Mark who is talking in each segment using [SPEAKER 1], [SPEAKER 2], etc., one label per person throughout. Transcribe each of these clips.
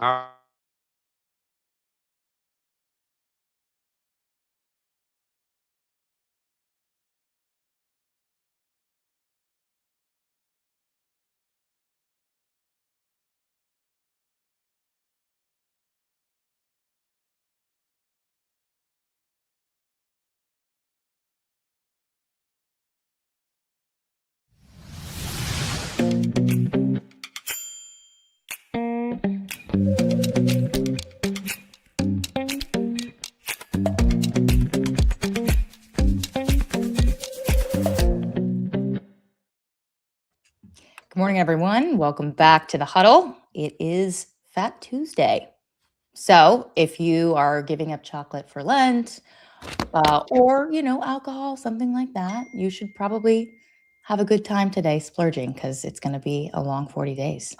[SPEAKER 1] Uh,
[SPEAKER 2] Good morning, everyone. Welcome back to the Huddle. It is Fat Tuesday. So if you are giving up chocolate for Lent or, alcohol, something like that, you should probably have a good time today splurging because it's going to be a long 40 days.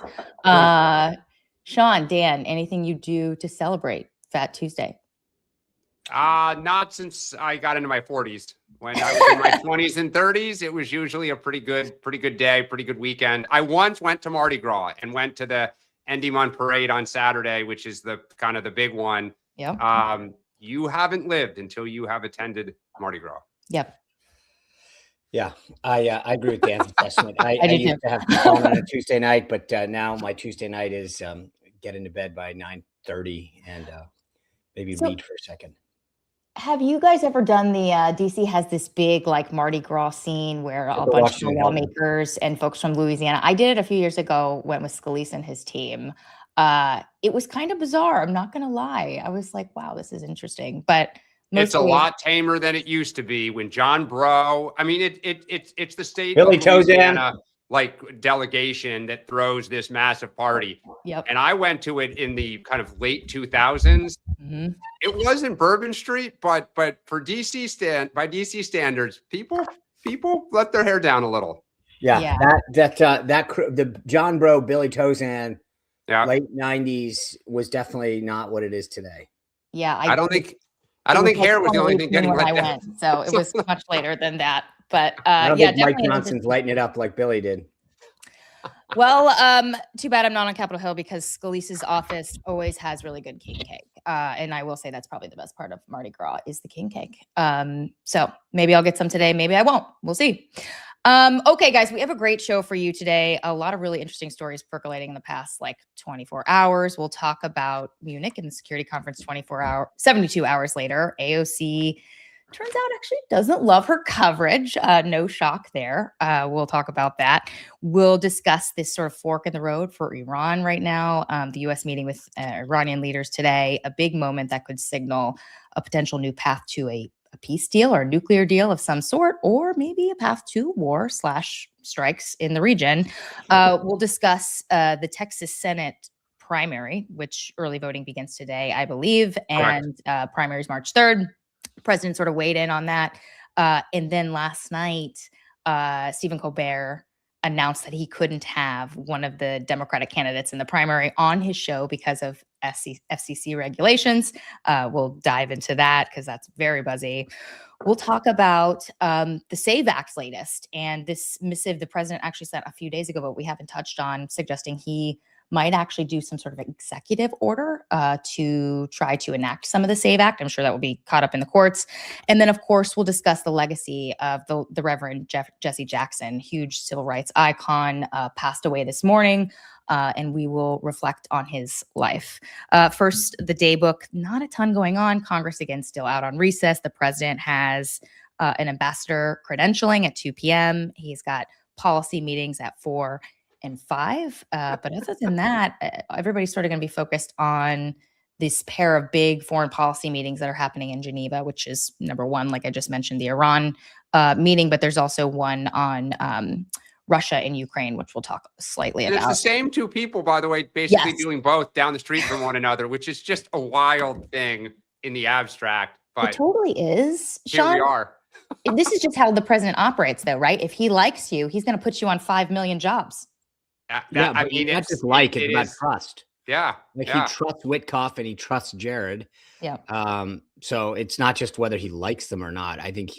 [SPEAKER 2] Sean, Dan, anything you do to celebrate Fat Tuesday?
[SPEAKER 1] not since I got into my 40s. When I was in my 20s and 30s, it was usually a pretty good day, pretty good weekend. I once went to Mardi Gras and went to the Endymion Parade on Saturday, which is the kind of the big one.
[SPEAKER 2] Yeah.
[SPEAKER 1] You haven't lived until you have attended Mardi Gras.
[SPEAKER 2] Yep.
[SPEAKER 3] Yeah, I agree with Dan's assessment. I used to have fun on a Tuesday night, but now my Tuesday night is get into bed by 9:30 and maybe read for a second.
[SPEAKER 2] Have you guys ever done the DC has this big like Mardi Gras scene where a bunch of lawmakers and folks from Louisiana? I did it a few years ago, went with Scalise and his team. It was kind of bizarre. I'm not going to lie. I was like, wow, this is interesting. But
[SPEAKER 1] it's a lot tamer than it used to be when John Breaux. I mean, it's the state
[SPEAKER 3] Billy
[SPEAKER 1] of Louisiana, like delegation that throws this massive party.
[SPEAKER 2] Yep.
[SPEAKER 1] And I went to it in the kind of late 2000s.
[SPEAKER 2] Mm-hmm.
[SPEAKER 1] It was in Bourbon Street, but for DC standards, people let their hair down a little.
[SPEAKER 3] Yeah. The John Breaux, Billy Tozan, late 90s was definitely not what it is today.
[SPEAKER 2] Yeah,
[SPEAKER 1] I don't think hair was the only thing getting let down.
[SPEAKER 2] Went, so it was much later than that. But
[SPEAKER 3] I don't think Mike Johnson's lighting it up like Billy did.
[SPEAKER 2] Well, too bad I'm not on Capitol Hill because Scalise's office always has really good king cake. And I will say that's probably the best part of Mardi Gras is the king cake. So maybe I'll get some today. Maybe I won't. We'll see. Okay, guys, we have a great show for you today. A lot of really interesting stories percolating in the past 24 hours. We'll talk about Munich and the security conference 72 hours later. AOC turns out actually doesn't love her coverage. No shock there. We'll talk about that. We'll discuss this sort of fork in the road for Iran right now. The U.S. meeting with Iranian leaders today, a big moment that could signal a potential new path to a peace deal or a nuclear deal of some sort, or maybe a path to war/strikes in the region. We'll discuss the Texas Senate primary, which early voting begins today, I believe, and primaries March 3rd. President sort of weighed in on that. And then last night, Stephen Colbert announced that he couldn't have one of the Democratic candidates in the primary on his show because of FCC regulations. We'll dive into that because that's very buzzy. We'll talk about the SAVE Act latest and this missive the president actually sent a few days ago, but we haven't touched on, suggesting he might actually do some sort of executive order to try to enact some of the SAVE Act. I'm sure that will be caught up in the courts. And then, of course, we'll discuss the legacy of the Reverend Jesse Jackson, huge civil rights icon, passed away this morning, and we will reflect on his life. First, the day book, not a ton going on. Congress, again, still out on recess. The president has an ambassador credentialing at 2 p.m. He's got policy meetings at 4 and 5. But other than that, everybody's sort of going to be focused on this pair of big foreign policy meetings that are happening in Geneva, which is number one, like I just mentioned, the Iran meeting, but there's also one on Russia and Ukraine, which we'll talk slightly about.
[SPEAKER 1] It's the same two people, by the way, basically doing both down the street from one another, which is just a wild thing in the abstract. But
[SPEAKER 2] it totally is.
[SPEAKER 1] Here
[SPEAKER 2] Sean,
[SPEAKER 1] we are.
[SPEAKER 2] This is just how the president operates, though, right? If he likes you, he's going to put you on 5 million jobs.
[SPEAKER 3] I mean, it's not just it's about trust.
[SPEAKER 1] Yeah.
[SPEAKER 3] He trusts Witkoff and he trusts Jared.
[SPEAKER 2] Yeah.
[SPEAKER 3] So it's not just whether he likes them or not. I think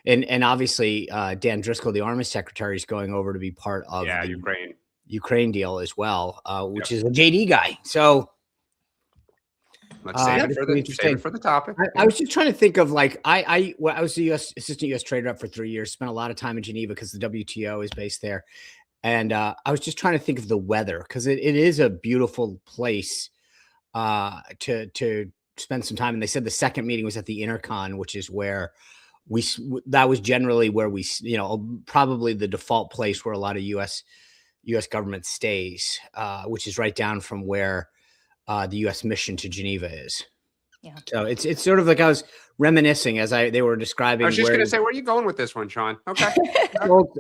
[SPEAKER 3] and obviously Dan Driscoll, the Army Secretary, is going over to be part of the Ukraine deal as well, which is a JD guy. So
[SPEAKER 1] Let's save
[SPEAKER 3] But
[SPEAKER 1] it
[SPEAKER 3] it's
[SPEAKER 1] for
[SPEAKER 3] really
[SPEAKER 1] save it for the topic.
[SPEAKER 3] I was just trying to think of like I was the assistant U.S. trader rep for 3 years. Spent a lot of time in Geneva because the WTO is based there, and I was just trying to think of the weather because it is a beautiful place to spend some time. And they said the second meeting was at the Intercon, which is where that was generally where we probably the default place where a lot of U.S. government stays, which is right down from where the U.S. mission to Geneva is.
[SPEAKER 2] Yeah.
[SPEAKER 3] So it's sort of like I was reminiscing as they were describing.
[SPEAKER 1] I was just going to say, where are you going with this one, Sean? Okay.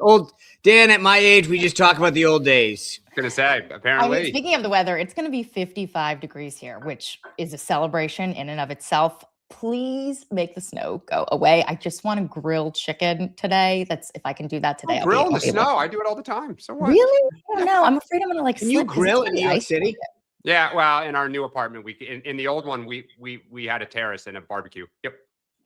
[SPEAKER 3] old Dan, at my age, we just talk about the old days.
[SPEAKER 1] Going to say, apparently.
[SPEAKER 2] I mean, speaking of the weather, it's going to be 55 degrees here, which is a celebration in and of itself. Please make the snow go away. I just want to grill chicken today. That's if I can do that today.
[SPEAKER 1] Grill in the snow. I do it all the time. So what?
[SPEAKER 2] Really? I don't know. I'm afraid I'm going to like.
[SPEAKER 3] Can you grill in New York City?
[SPEAKER 1] Yeah, well, in our new apartment, in the old one, we had a terrace and a barbecue. Yep.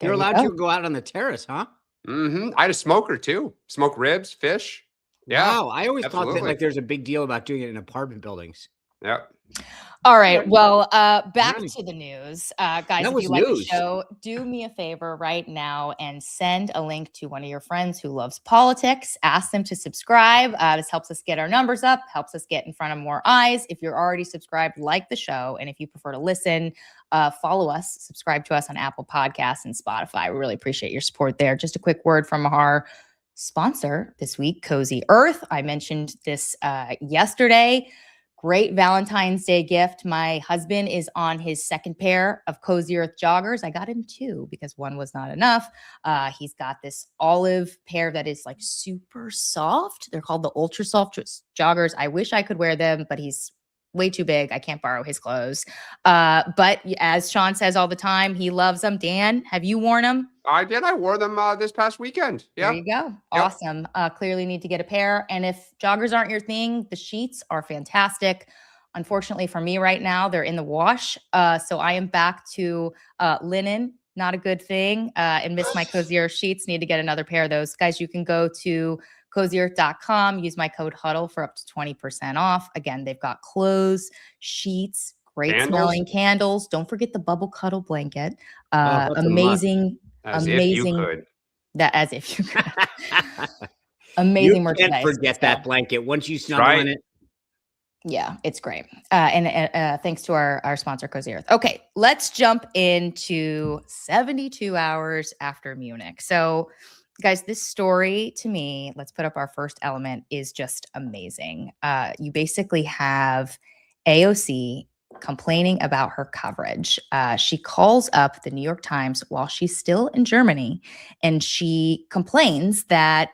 [SPEAKER 3] You're allowed to go out on the terrace, huh?
[SPEAKER 1] Mm-hmm. I had a smoker too. Smoke ribs, fish. Yeah.
[SPEAKER 3] Wow. I always thought that like there's a big deal about doing it in apartment buildings.
[SPEAKER 1] Yep.
[SPEAKER 2] All right. Well, back to the news. Guys, if you like the
[SPEAKER 3] news.
[SPEAKER 2] show, do me a favor right now and send a link to one of your friends who loves politics. Ask them to subscribe. This helps us get our numbers up, helps us get in front of more eyes. If you're already subscribed, like the show. And if you prefer to listen, follow us, subscribe to us on Apple Podcasts and Spotify. We really appreciate your support there. Just a quick word from our sponsor this week, Cozy Earth. I mentioned this yesterday. Great Valentine's Day gift. My husband is on his second pair of Cozy Earth joggers. I got him two because one was not enough. He's got this olive pair that is like super soft. They're called the Ultra Soft joggers. I wish I could wear them, but he's way too big. I can't borrow his clothes. But as Sean says all the time, he loves them. Dan, have you worn them?
[SPEAKER 1] I did. I wore them this past weekend. Yeah.
[SPEAKER 2] There you go. Awesome. Clearly need to get a pair. And if joggers aren't your thing, the sheets are fantastic. Unfortunately for me right now, they're in the wash. So I am back to linen. Not a good thing. And miss my Cozy Earth sheets. Need to get another pair of those. Guys, you can go to CozyEarth.com. Use my code HUDDLE for up to 20% off. Again, they've got clothes, sheets, great smelling candles. Don't forget the bubble cuddle blanket. Amazing.
[SPEAKER 1] As
[SPEAKER 2] amazing.
[SPEAKER 1] If you could.
[SPEAKER 2] As if you could. Amazing merchandise.
[SPEAKER 3] Can't forget that blanket once you snuggle in it.
[SPEAKER 2] Yeah, it's great. And thanks to our sponsor, Cozy Earth. Okay, let's jump into 72 hours after Munich. So, guys, this story to me, let's put up our first element, is just amazing. You basically have AOC complaining about her coverage. She calls up the New York Times while she's still in Germany, and she complains that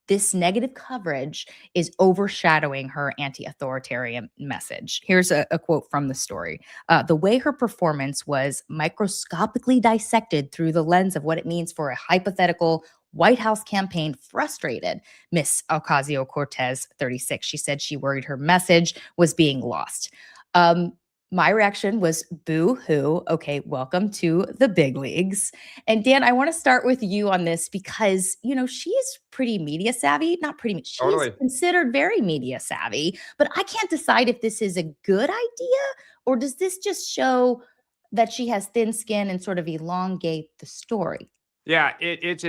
[SPEAKER 2] this negative coverage is overshadowing her anti-authoritarian message. Here's a quote from the story. The way her performance was microscopically dissected through the lens of what it means for a hypothetical White House campaign frustrated Miss Ocasio-Cortez, 36. She said she worried her message was being lost. My reaction was boo-hoo. Okay, welcome to the big leagues. And Dan, I want to start with you on this because, you know, she is pretty media savvy. Not pretty, she's considered very media savvy, but I can't decide if this is a good idea or does this just show that she has thin skin and sort of elongate the story?
[SPEAKER 1] Yeah, it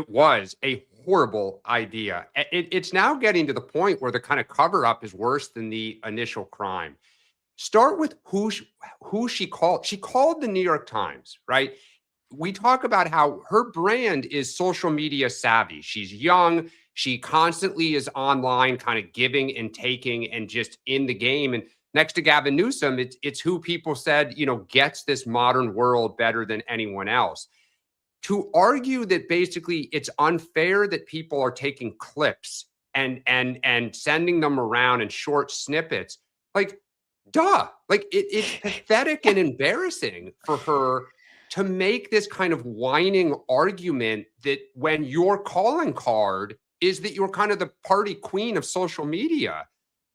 [SPEAKER 1] was a horrible idea. It's now getting to the point where the kind of cover up is worse than the initial crime. Start with who she called. She called the New York Times, right? We talk about how her brand is social media savvy. She's young. She constantly is online, kind of giving and taking and just in the game. And next to Gavin Newsom, it's who people said, you know, gets this modern world better than anyone else. To argue that basically it's unfair that people are taking clips and sending them around in short snippets, like, duh, like it's pathetic and embarrassing for her to make this kind of whining argument that when your calling card is that you're kind of the party queen of social media.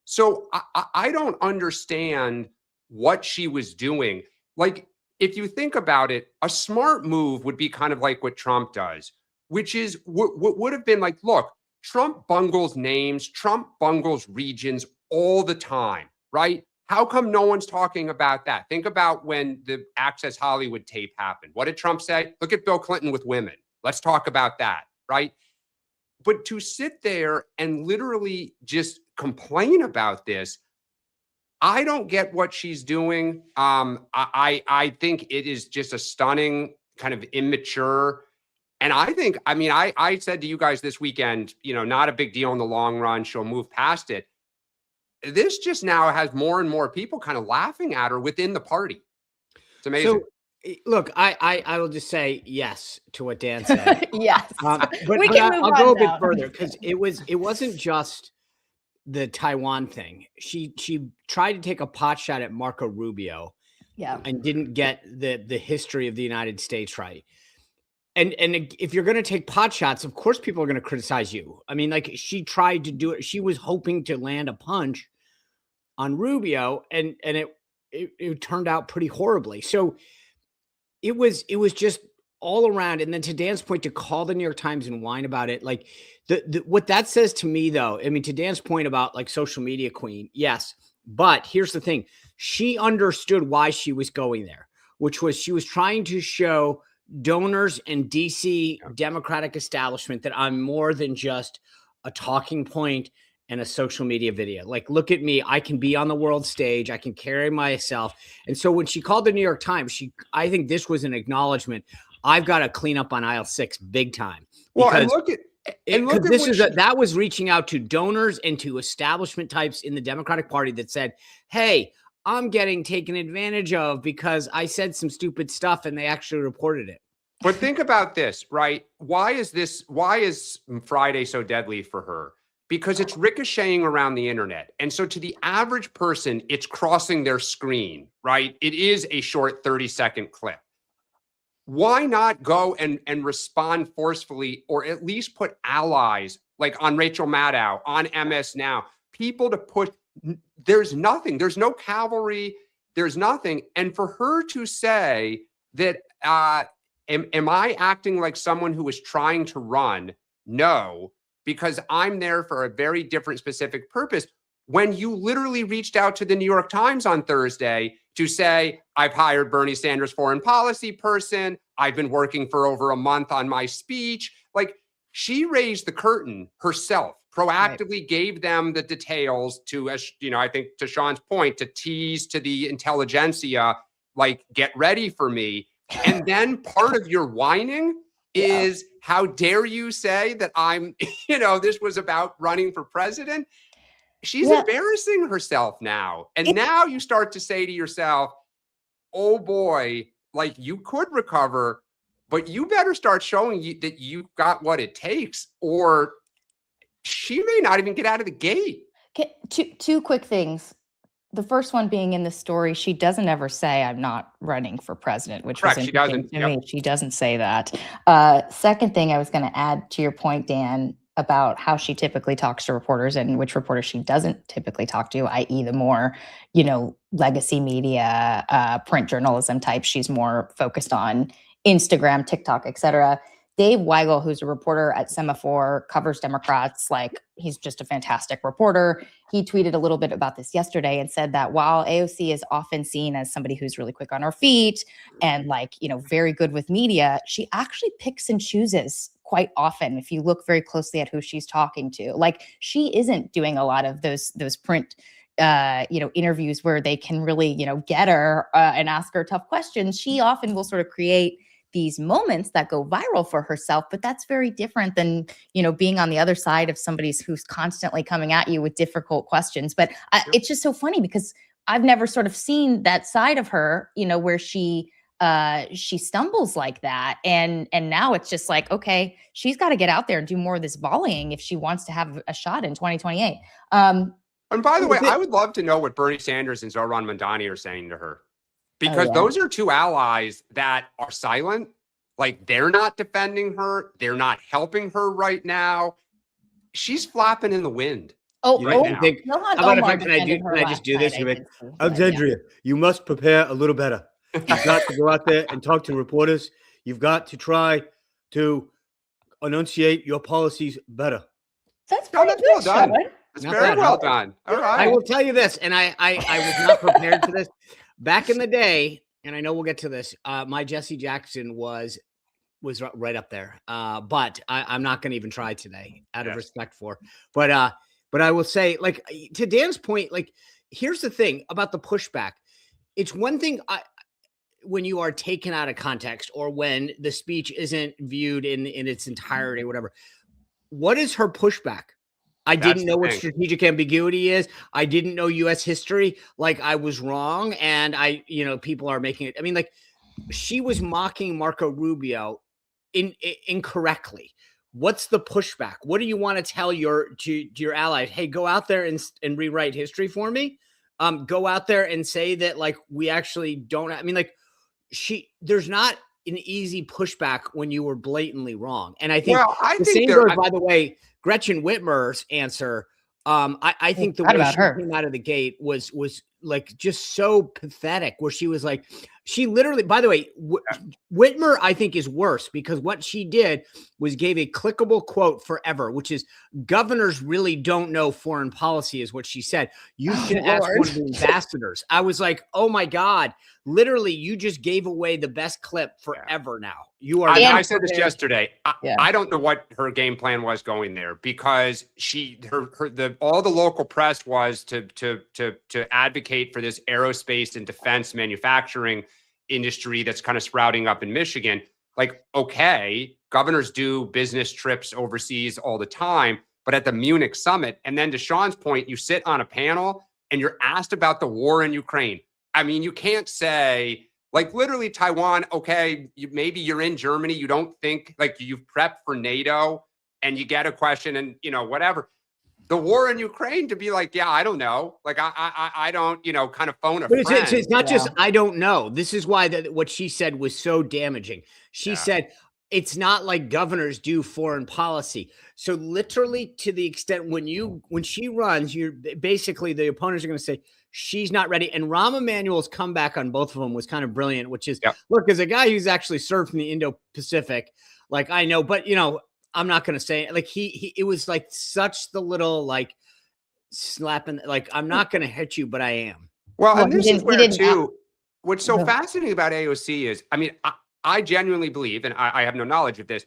[SPEAKER 1] So I don't understand what she was doing. Like, if you think about it, a smart move would be kind of like what Trump does, which is what would have been like, look, Trump bungles names, Trump bungles regions all the time, right? How come no one's talking about that? Think about when the Access Hollywood tape happened. What did Trump say? Look at Bill Clinton with women. Let's talk about that, right? But to sit there and literally just complain about this, I don't get what she's doing. I think it is just a stunning kind of immature. And I think, I mean, I said to you guys this weekend, you know, not a big deal in the long run. She'll move past it. This just now has more and more people kind of laughing at her within the party. It's amazing.
[SPEAKER 3] So, look, I will just say yes to what Dan said.
[SPEAKER 2] Yes.
[SPEAKER 3] But I'll go a bit further, because it wasn't just the Taiwan thing. She tried to take a pot shot at Marco Rubio, and didn't get the history of the United States right. And if you're going to take pot shots, of course people are going to criticize you. I mean, like, she tried to do it. She was hoping to land a punch on Rubio, and it turned out pretty horribly. So it was just all around. And then to Dan's point, to call the New York Times and whine about it, like what that says to me, though, I mean, to Dan's point about like social media queen, yes. But here's the thing. She understood why she was going there, which was she was trying to show donors and DC Democratic establishment that I'm more than just a talking point and a social media video. Like, look at me. I can be on the world stage. I can carry myself. And so when she called the New York Times, I think this was an acknowledgement. I've got to clean up on aisle 6 big time.
[SPEAKER 1] Well, that
[SPEAKER 3] was reaching out to donors and to establishment types in the Democratic Party that said, hey, I'm getting taken advantage of because I said some stupid stuff and they actually reported it.
[SPEAKER 1] But think about this, right? Why is Friday so deadly for her? Because it's ricocheting around the internet. And so to the average person, it's crossing their screen, right? It is a short 30-second clip. Why not go and respond forcefully, or at least put allies like on Rachel Maddow, on MS Now, people to put, there's nothing, there's no cavalry, there's nothing. And for her to say that, am I acting like someone who is trying to run? No, because I'm there for a very different specific purpose. When you literally reached out to the New York Times on Thursday to say, I've hired Bernie Sanders' foreign policy person, I've been working for over a month on my speech. Like, she raised the curtain herself, proactively gave them the details to, as you know, I think to Sean's point, to tease to the intelligentsia, like, get ready for me. And then part of your whining is, how dare you say that I'm, you know, this was about running for president? She's embarrassing herself now. And now you start to say to yourself, oh boy, like, you could recover, but you better start showing that you got what it takes, or she may not even get out of the gate.
[SPEAKER 2] Okay, two quick things. The first one being, in the story, she doesn't ever say I'm not running for president, which was interesting to me. She doesn't say that. Second thing I was going to add to your point, Dan, about how she typically talks to reporters and which reporters she doesn't typically talk to, i.e. the more, you know, legacy media, print journalism type. She's more focused on Instagram, TikTok, etc. Dave Weigel, who's a reporter at Semaphore, covers Democrats. Like, he's just a fantastic reporter. He tweeted a little bit about this yesterday and said that while AOC is often seen as somebody who's really quick on her feet and, like, you know, very good with media, she actually picks and chooses quite often. If you look very closely at who she's talking to, like, she isn't doing a lot of those print interviews where they can really, you know, get her and ask her tough questions. She often will sort of create these moments that go viral for herself, but that's very different than, you know, being on the other side of somebody who's constantly coming at you with difficult questions. But it's just so funny because I've never sort of seen that side of her, you know, where she stumbles like that. And now it's just like, okay, she's got to get out there and do more of this volleying if she wants to have a shot in 2028. And
[SPEAKER 1] by the way, I would love to know what Bernie Sanders and Zohran Mamdani are saying to her. Because those are two allies that are silent. Like, they're not defending her. They're not helping her right now. She's flapping in the wind.
[SPEAKER 3] Can I just do this? Alexandria, you must prepare a little better. You've got to go out there and talk to reporters. You've got to try to enunciate your policies better.
[SPEAKER 2] That's pretty good,
[SPEAKER 1] done. It's
[SPEAKER 3] Not
[SPEAKER 1] very
[SPEAKER 3] bad.
[SPEAKER 1] well done. All
[SPEAKER 3] I
[SPEAKER 1] right.
[SPEAKER 3] will tell you this, and I was not prepared for this. Back in the day, and I know we'll get to this, my Jesse Jackson was right up there. But I'm not going to even try today out of respect for. But I will say, like, to Dan's point, like, here's the thing about the pushback. It's one thing when you are taken out of context or when the speech isn't viewed in its entirety or whatever. What is her pushback? I didn't know what strategic ambiguity is. I didn't know U.S. history. Like, I was wrong. And people are making it. I mean, like, she was mocking Marco Rubio incorrectly. What's the pushback? What do you want to tell your allies? Hey, go out there and rewrite history for me. Go out there and say that, like, we actually don't. I mean, like, there's not an easy pushback when you were blatantly wrong. And I think the same goes, by the way, Gretchen Whitmer's answer. I think the way she came out of the gate was like just so pathetic, where she was like, she literally, by the way, Whitmer, I think, is worse because what she did was gave a clickable quote forever, which is governors really don't know foreign policy, is what she said. You should ask one of the ambassadors. I was like, oh my God, literally, you just gave away the best clip forever now. You are.
[SPEAKER 1] I said this yesterday. I don't know what her game plan was going there because all the local press was to advocate for this aerospace and defense manufacturing industry that's kind of sprouting up in Michigan. Like, okay, governors do business trips overseas all the time, but at the Munich summit, and then to Sean's point, you sit on a panel and you're asked about the war in Ukraine. I mean, you can't say, like, literally Taiwan, okay, maybe you're in Germany, you don't think, like, you've prepped for NATO and you get a question and, whatever. The war in Ukraine, to be like, yeah, I don't know. Like, I don't, kind of phone a friend.
[SPEAKER 3] But it's not just, I don't know. This is why what she said was so damaging. She said, it's not like governors do foreign policy. So literally, to the extent when she runs, you're basically, the opponents are going to say, she's not ready. And Rahm Emanuel's comeback on both of them was kind of brilliant, which is, look, as a guy who's actually served in the Indo-Pacific, like, I know, but, I'm not going to say, like, it was like such the little, like, slapping, like, I'm not going to hit you, but I am.
[SPEAKER 1] Well, and this is where, too, what's so fascinating about AOC is, I mean, I genuinely believe, and I have no knowledge of this,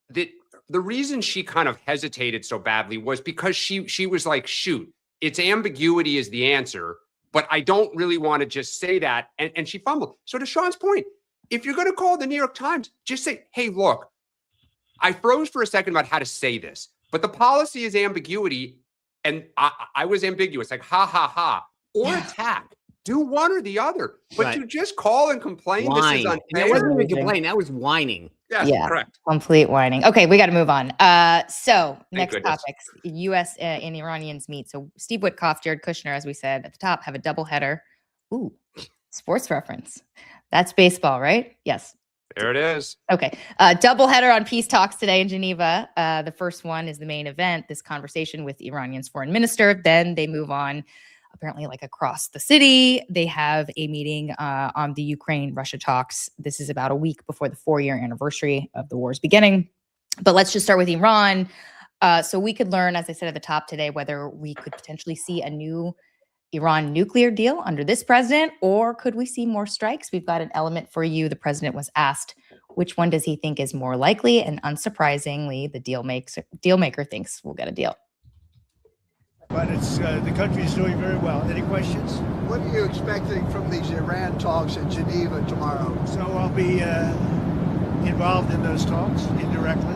[SPEAKER 1] that the reason she kind of hesitated so badly was because she was like, shoot, it's ambiguity is the answer, but I don't really want to just say that. And she fumbled. So to Sean's point, if you're going to call the New York Times, just say, hey, look, I froze for a second about how to say this, but the policy is ambiguity. And I was ambiguous, like, ha, ha, ha, or attack. Do one or the other. But to just call and complain, this is unfair.
[SPEAKER 3] That wasn't even complain. That was whining.
[SPEAKER 1] Yeah, correct.
[SPEAKER 2] Complete whining. Okay, we got to move on. So next topics, U.S. and Iranians meet. So Steve Witkoff, Jared Kushner, as we said at the top, have a doubleheader. Ooh, sports reference. That's baseball, right? Yes.
[SPEAKER 1] There it is.
[SPEAKER 2] Okay. Doubleheader on peace talks today in Geneva. The first one is the main event, this conversation with Iranian's foreign minister. Then they move on, apparently, like, across the city. They have a meeting on the Ukraine-Russia talks. This is about a week before the 4-year anniversary of the war's beginning. But let's just start with Iran. So we could learn, as I said at the top today, whether we could potentially see a new Iran nuclear deal under this president, or could we see more strikes? We've got an element for you. The president was asked which one does he think is more likely, and unsurprisingly, the deal maker thinks we'll get a deal.
[SPEAKER 4] But it's the country is doing very well. Any questions?
[SPEAKER 5] What are you expecting from these Iran talks in Geneva tomorrow?
[SPEAKER 4] So I'll be involved in those talks indirectly,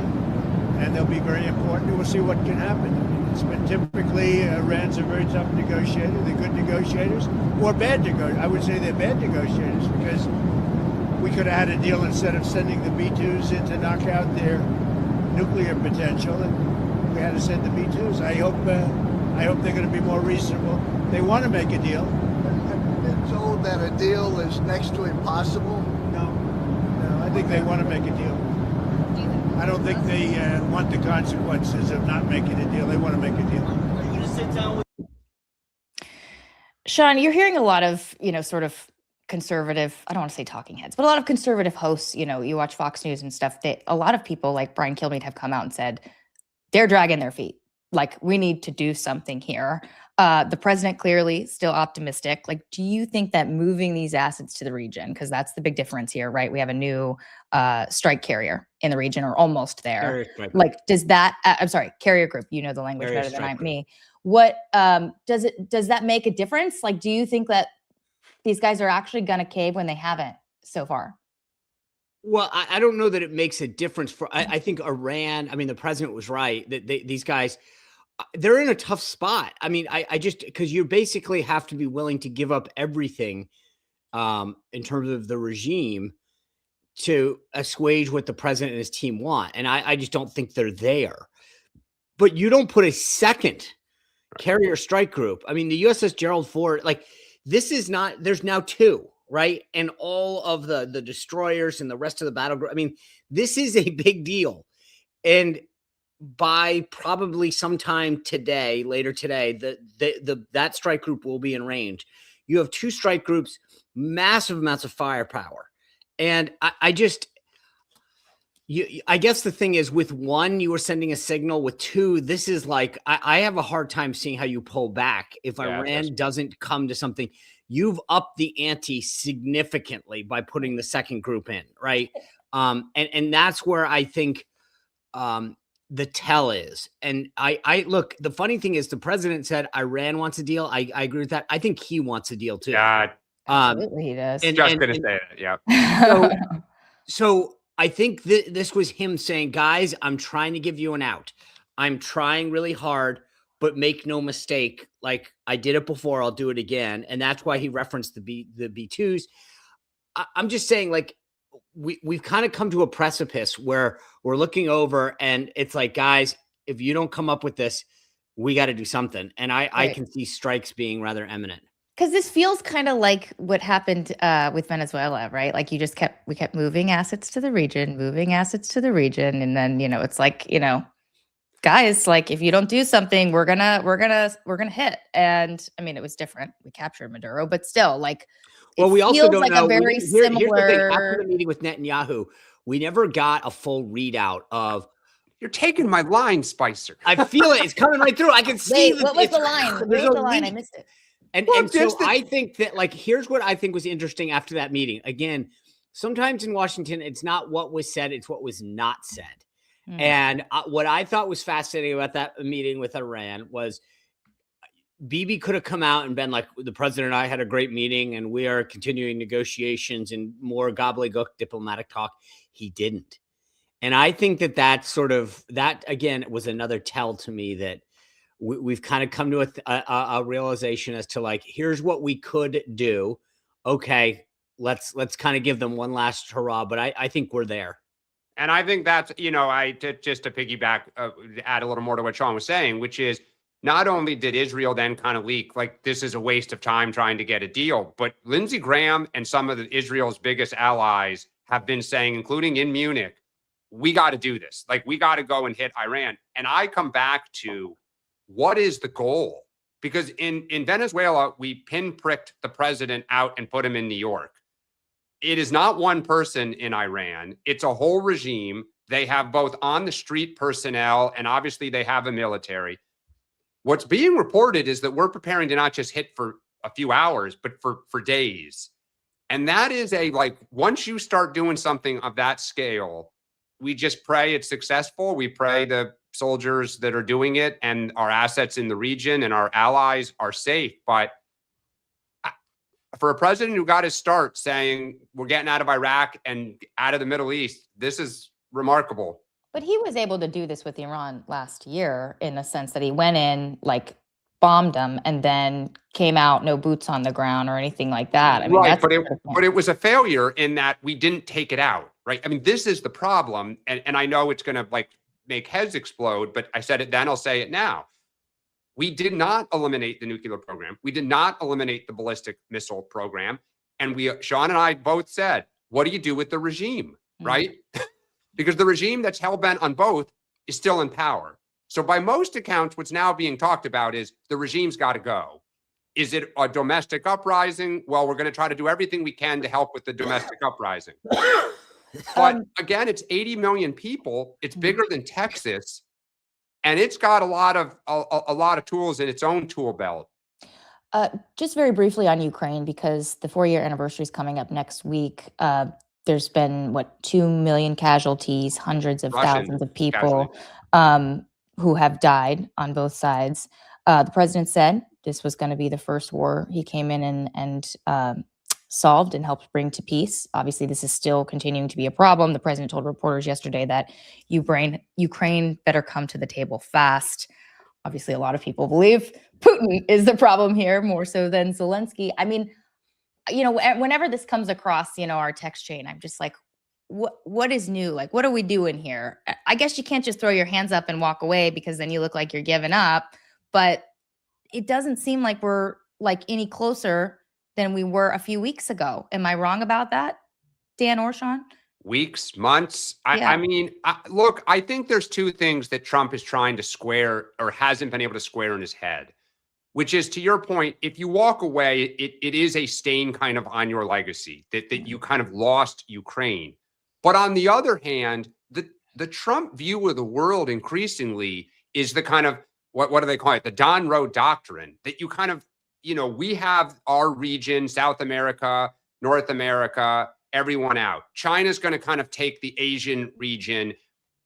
[SPEAKER 4] and they'll be very important. We'll see what can happen. It's been typically Iran's a very tough negotiator. They're good negotiators, or bad negotiators. I would say they're bad negotiators because we could have had a deal instead of sending the B-2s in to knock out their nuclear potential, and we had to send the B-2s. I hope they're going to be more reasonable. They want to make a deal.
[SPEAKER 5] I've been told that a deal is next to impossible.
[SPEAKER 4] No, I think they want to make a deal. I don't think they want the consequences of not making a deal. They want to make a deal. Are you going to sit down with?
[SPEAKER 2] Sean, you're hearing a lot of, sort of conservative, I don't want to say talking heads, but a lot of conservative hosts, you watch Fox News and stuff. A lot of people like Brian Kilmeade have come out and said they're dragging their feet. like we need to do something here. The president clearly still optimistic. Like, do you think that moving these assets to the region, because that's the big difference here, right? We have a new strike carrier in the region, or almost there. Like, does that? I'm sorry, carrier group. You know the language better than me. What does that make a difference? Like, do you think that these guys are actually going to cave when they haven't so far?
[SPEAKER 3] Well, I don't know that it makes a difference I think Iran, I mean, the president was right that these guys, they're in a tough spot. I mean, I just, because you basically have to be willing to give up everything in terms of the regime to assuage what the president and his team want. And I just don't think they're there. But you don't put a second carrier strike group. I mean, the USS Gerald Ford, like, this is not, there's now 2. Right. And all of the destroyers and the rest of the battle group. I mean, this is a big deal. And by probably sometime today, later today, that strike group will be in range. You have 2 strike groups, massive amounts of firepower. And I guess the thing is, with 1, you were sending a signal. With 2, this is like, I have a hard time seeing how you pull back if Iran doesn't come to something. You've upped the ante significantly by putting the second group in, right? And that's where I think the tell is. And I look, the funny thing is, the president said Iran wants a deal. I agree with that. I think he wants a deal too.
[SPEAKER 1] Yeah,
[SPEAKER 2] absolutely he does.
[SPEAKER 1] Just going to say that, yeah.
[SPEAKER 3] So I think this was him saying, guys, I'm trying to give you an out. I'm trying really hard, but make no mistake, like, I did it before, I'll do it again. And that's why he referenced the B2s. I'm just saying, like, we've kind of come to a precipice where we're looking over and it's like, guys, if you don't come up with this, we got to do something. And I can see strikes being rather imminent.
[SPEAKER 2] Because this feels kind of like what happened with Venezuela, right? Like, we kept moving assets to the region. And then, it's like, guys, like, if you don't do something, we're gonna hit. And I mean, it was different. We captured Maduro, but still, like,
[SPEAKER 3] well, we also don't
[SPEAKER 2] like
[SPEAKER 3] know.
[SPEAKER 2] A very
[SPEAKER 3] Here's the thing.
[SPEAKER 2] similar.
[SPEAKER 3] After the meeting with Netanyahu, we never got a full readout of.
[SPEAKER 1] You're taking my line, Spicer.
[SPEAKER 3] I feel it. It's coming right through. I can see.
[SPEAKER 2] Wait, what was the line? What was the line? I missed it.
[SPEAKER 3] And so I think that, like, here's what I think was interesting after that meeting. Again, sometimes in Washington, it's not what was said, it's what was not said. And what I thought was fascinating about that meeting with Iran was Bibi could have come out and been like, the president and I had a great meeting and we are continuing negotiations and more gobbledygook diplomatic talk. He didn't. And I think that sort of, that again, was another tell to me that we've kind of come to a realization as to, like, here's what we could do. Okay, let's kind of give them one last hurrah. But I think we're there.
[SPEAKER 1] And I think that's, just to piggyback, add a little more to what Sean was saying, which is, not only did Israel then kind of leak, like, this is a waste of time trying to get a deal, but Lindsey Graham and some of Israel's biggest allies have been saying, including in Munich, we got to do this. Like, we got to go and hit Iran. And I come back to, what is the goal? Because in Venezuela, we pinpricked the president out and put him in New York. It is not one person in Iran. It's a whole regime. They have both on the street personnel, and obviously they have a military. What's being reported is that we're preparing to not just hit for a few hours, but for days. And that is once you start doing something of that scale, we just pray it's successful. We pray the soldiers that are doing it and our assets in the region and our allies are safe. But for a president who got his start saying we're getting out of Iraq and out of the Middle East, this is remarkable.
[SPEAKER 2] But he was able to do this with Iran last year, in the sense that he went in, like, bombed them, and then came out, no boots on the ground or anything like that. I mean,
[SPEAKER 1] right, but it was a failure in that we didn't take it out, right? I mean, this is the problem, and I know it's going to, like, make heads explode, but I said it then, I'll say it now. We did not eliminate the nuclear program. We did not eliminate the ballistic missile program. And Sean and I both said, what do you do with the regime, right? Because the regime that's hell-bent on both is still in power. So by most accounts, what's now being talked about is the regime's got to go. Is it a domestic uprising? Well, we're going to try to do everything we can to help with the domestic uprising. But again, it's 80 million people. It's bigger than Texas. and it's got a lot of tools in its own tool belt.
[SPEAKER 2] Just very briefly on Ukraine, because the 4-year anniversary is coming up next week. There's been 2 million casualties, hundreds of thousands of people who have died on both sides. The president said this was going to be the first war he came in and solved and helped bring to peace. Obviously, this is still continuing to be a problem. The president told reporters yesterday that Ukraine better come to the table fast. Obviously, a lot of people believe Putin is the problem here more so than Zelensky. I mean, whenever this comes across, our text chain, I'm just like, what is new? Like, what are we doing here? I guess you can't just throw your hands up and walk away, because then you look like you're giving up. But it doesn't seem like we're any closer than we were a few weeks ago. Am I wrong about that, Dan or Sean?
[SPEAKER 1] Weeks, months.
[SPEAKER 2] Yeah.
[SPEAKER 1] I mean, look, I think there's two things that Trump is trying to square or hasn't been able to square in his head, which is, to your point, if you walk away, it is a stain kind of on your legacy that you kind of lost Ukraine. But on the other hand, the Trump view of the world increasingly is the kind of, what do they call it? The Don Road doctrine, that you kind of, we have our region, South America, North America, everyone out. China's going to kind of take the Asian region,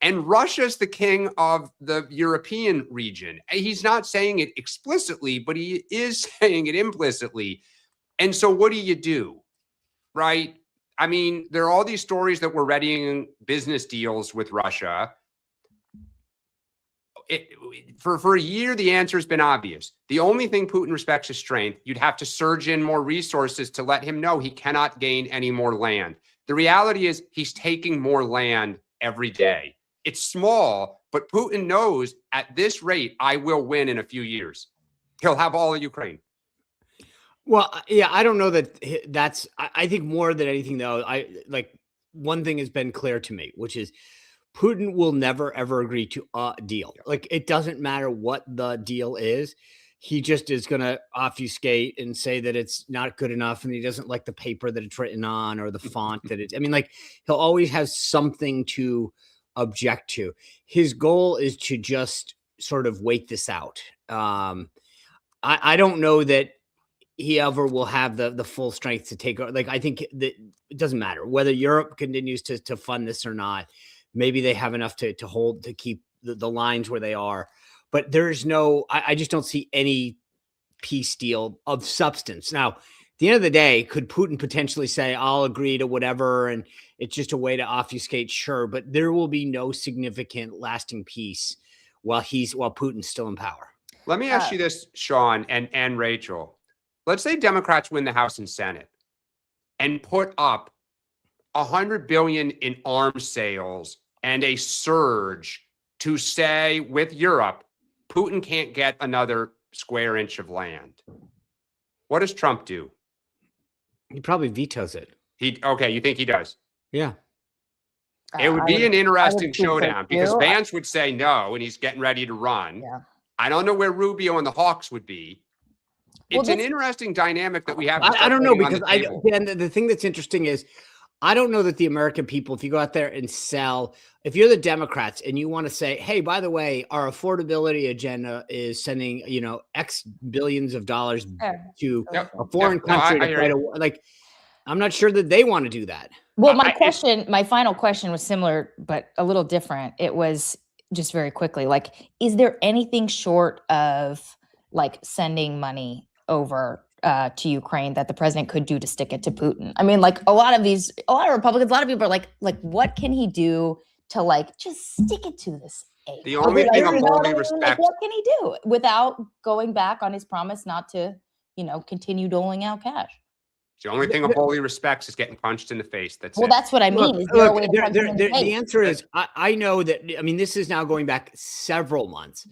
[SPEAKER 1] and Russia's the king of the European region. He's not saying it explicitly, but he is saying it implicitly. And so what do? Right? I mean, there are all these stories that we're readying business deals with Russia. For a year, the answer has been obvious. The only thing Putin respects is strength. You'd have to surge in more resources to let him know he cannot gain any more land. The reality is he's taking more land every day. It's small, but Putin knows at this rate, I will win in a few years. He'll have all of Ukraine.
[SPEAKER 3] Well, yeah, I don't know that's, I think more than anything, though, one thing has been clear to me, which is Putin will never, ever agree to a deal. Like, it doesn't matter what the deal is. He just is going to obfuscate and say that it's not good enough, and he doesn't like the paper that it's written on or the font that it's, he'll always have something to object to. His goal is to just sort of wait this out. I don't know that he ever will have the full strength to take, I think that it doesn't matter whether Europe continues to fund this or not. Maybe they have enough to keep the lines where they are, but there's I just don't see any peace deal of substance. Now, at the end of the day, could Putin potentially say, I'll agree to whatever, and it's just a way to obfuscate? Sure. But there will be no significant lasting peace while Putin's still in power.
[SPEAKER 1] Let me ask you this, Sean and Rachel. Let's say Democrats win the House and Senate and put up $100 billion in arms sales and a surge to say, with Europe, Putin can't get another square inch of land. What does Trump do?
[SPEAKER 3] He probably vetoes it.
[SPEAKER 1] Okay, you think he does?
[SPEAKER 3] Yeah.
[SPEAKER 1] It would be an interesting showdown, because Vance would say no, and he's getting ready to run.
[SPEAKER 2] Yeah.
[SPEAKER 1] I don't know where Rubio and the Hawks would be. It's an interesting dynamic that we have.
[SPEAKER 3] I don't know, because the thing that's interesting is, I don't know that the American people, if you go out there and sell, if you're the Democrats and you want to say, hey, by the way, our affordability agenda is sending, X billions of dollars to a foreign country to fight a war. I'm not sure that they want to do that.
[SPEAKER 2] Well, my final question was similar, but a little different. It was just very quickly, is there anything short of sending money over to Ukraine that the president could do to stick it to Putin? I mean, a lot of Republicans, a lot of people are like, what can he do to just stick it to this?
[SPEAKER 1] The only thing I'm wholly respect.
[SPEAKER 2] What can he do without going back on his promise not to, continue doling out cash?
[SPEAKER 1] The only thing I'm wholly respects is getting punched in the face. That's
[SPEAKER 2] what I mean.
[SPEAKER 3] The answer is, I know that, this is now going back several months,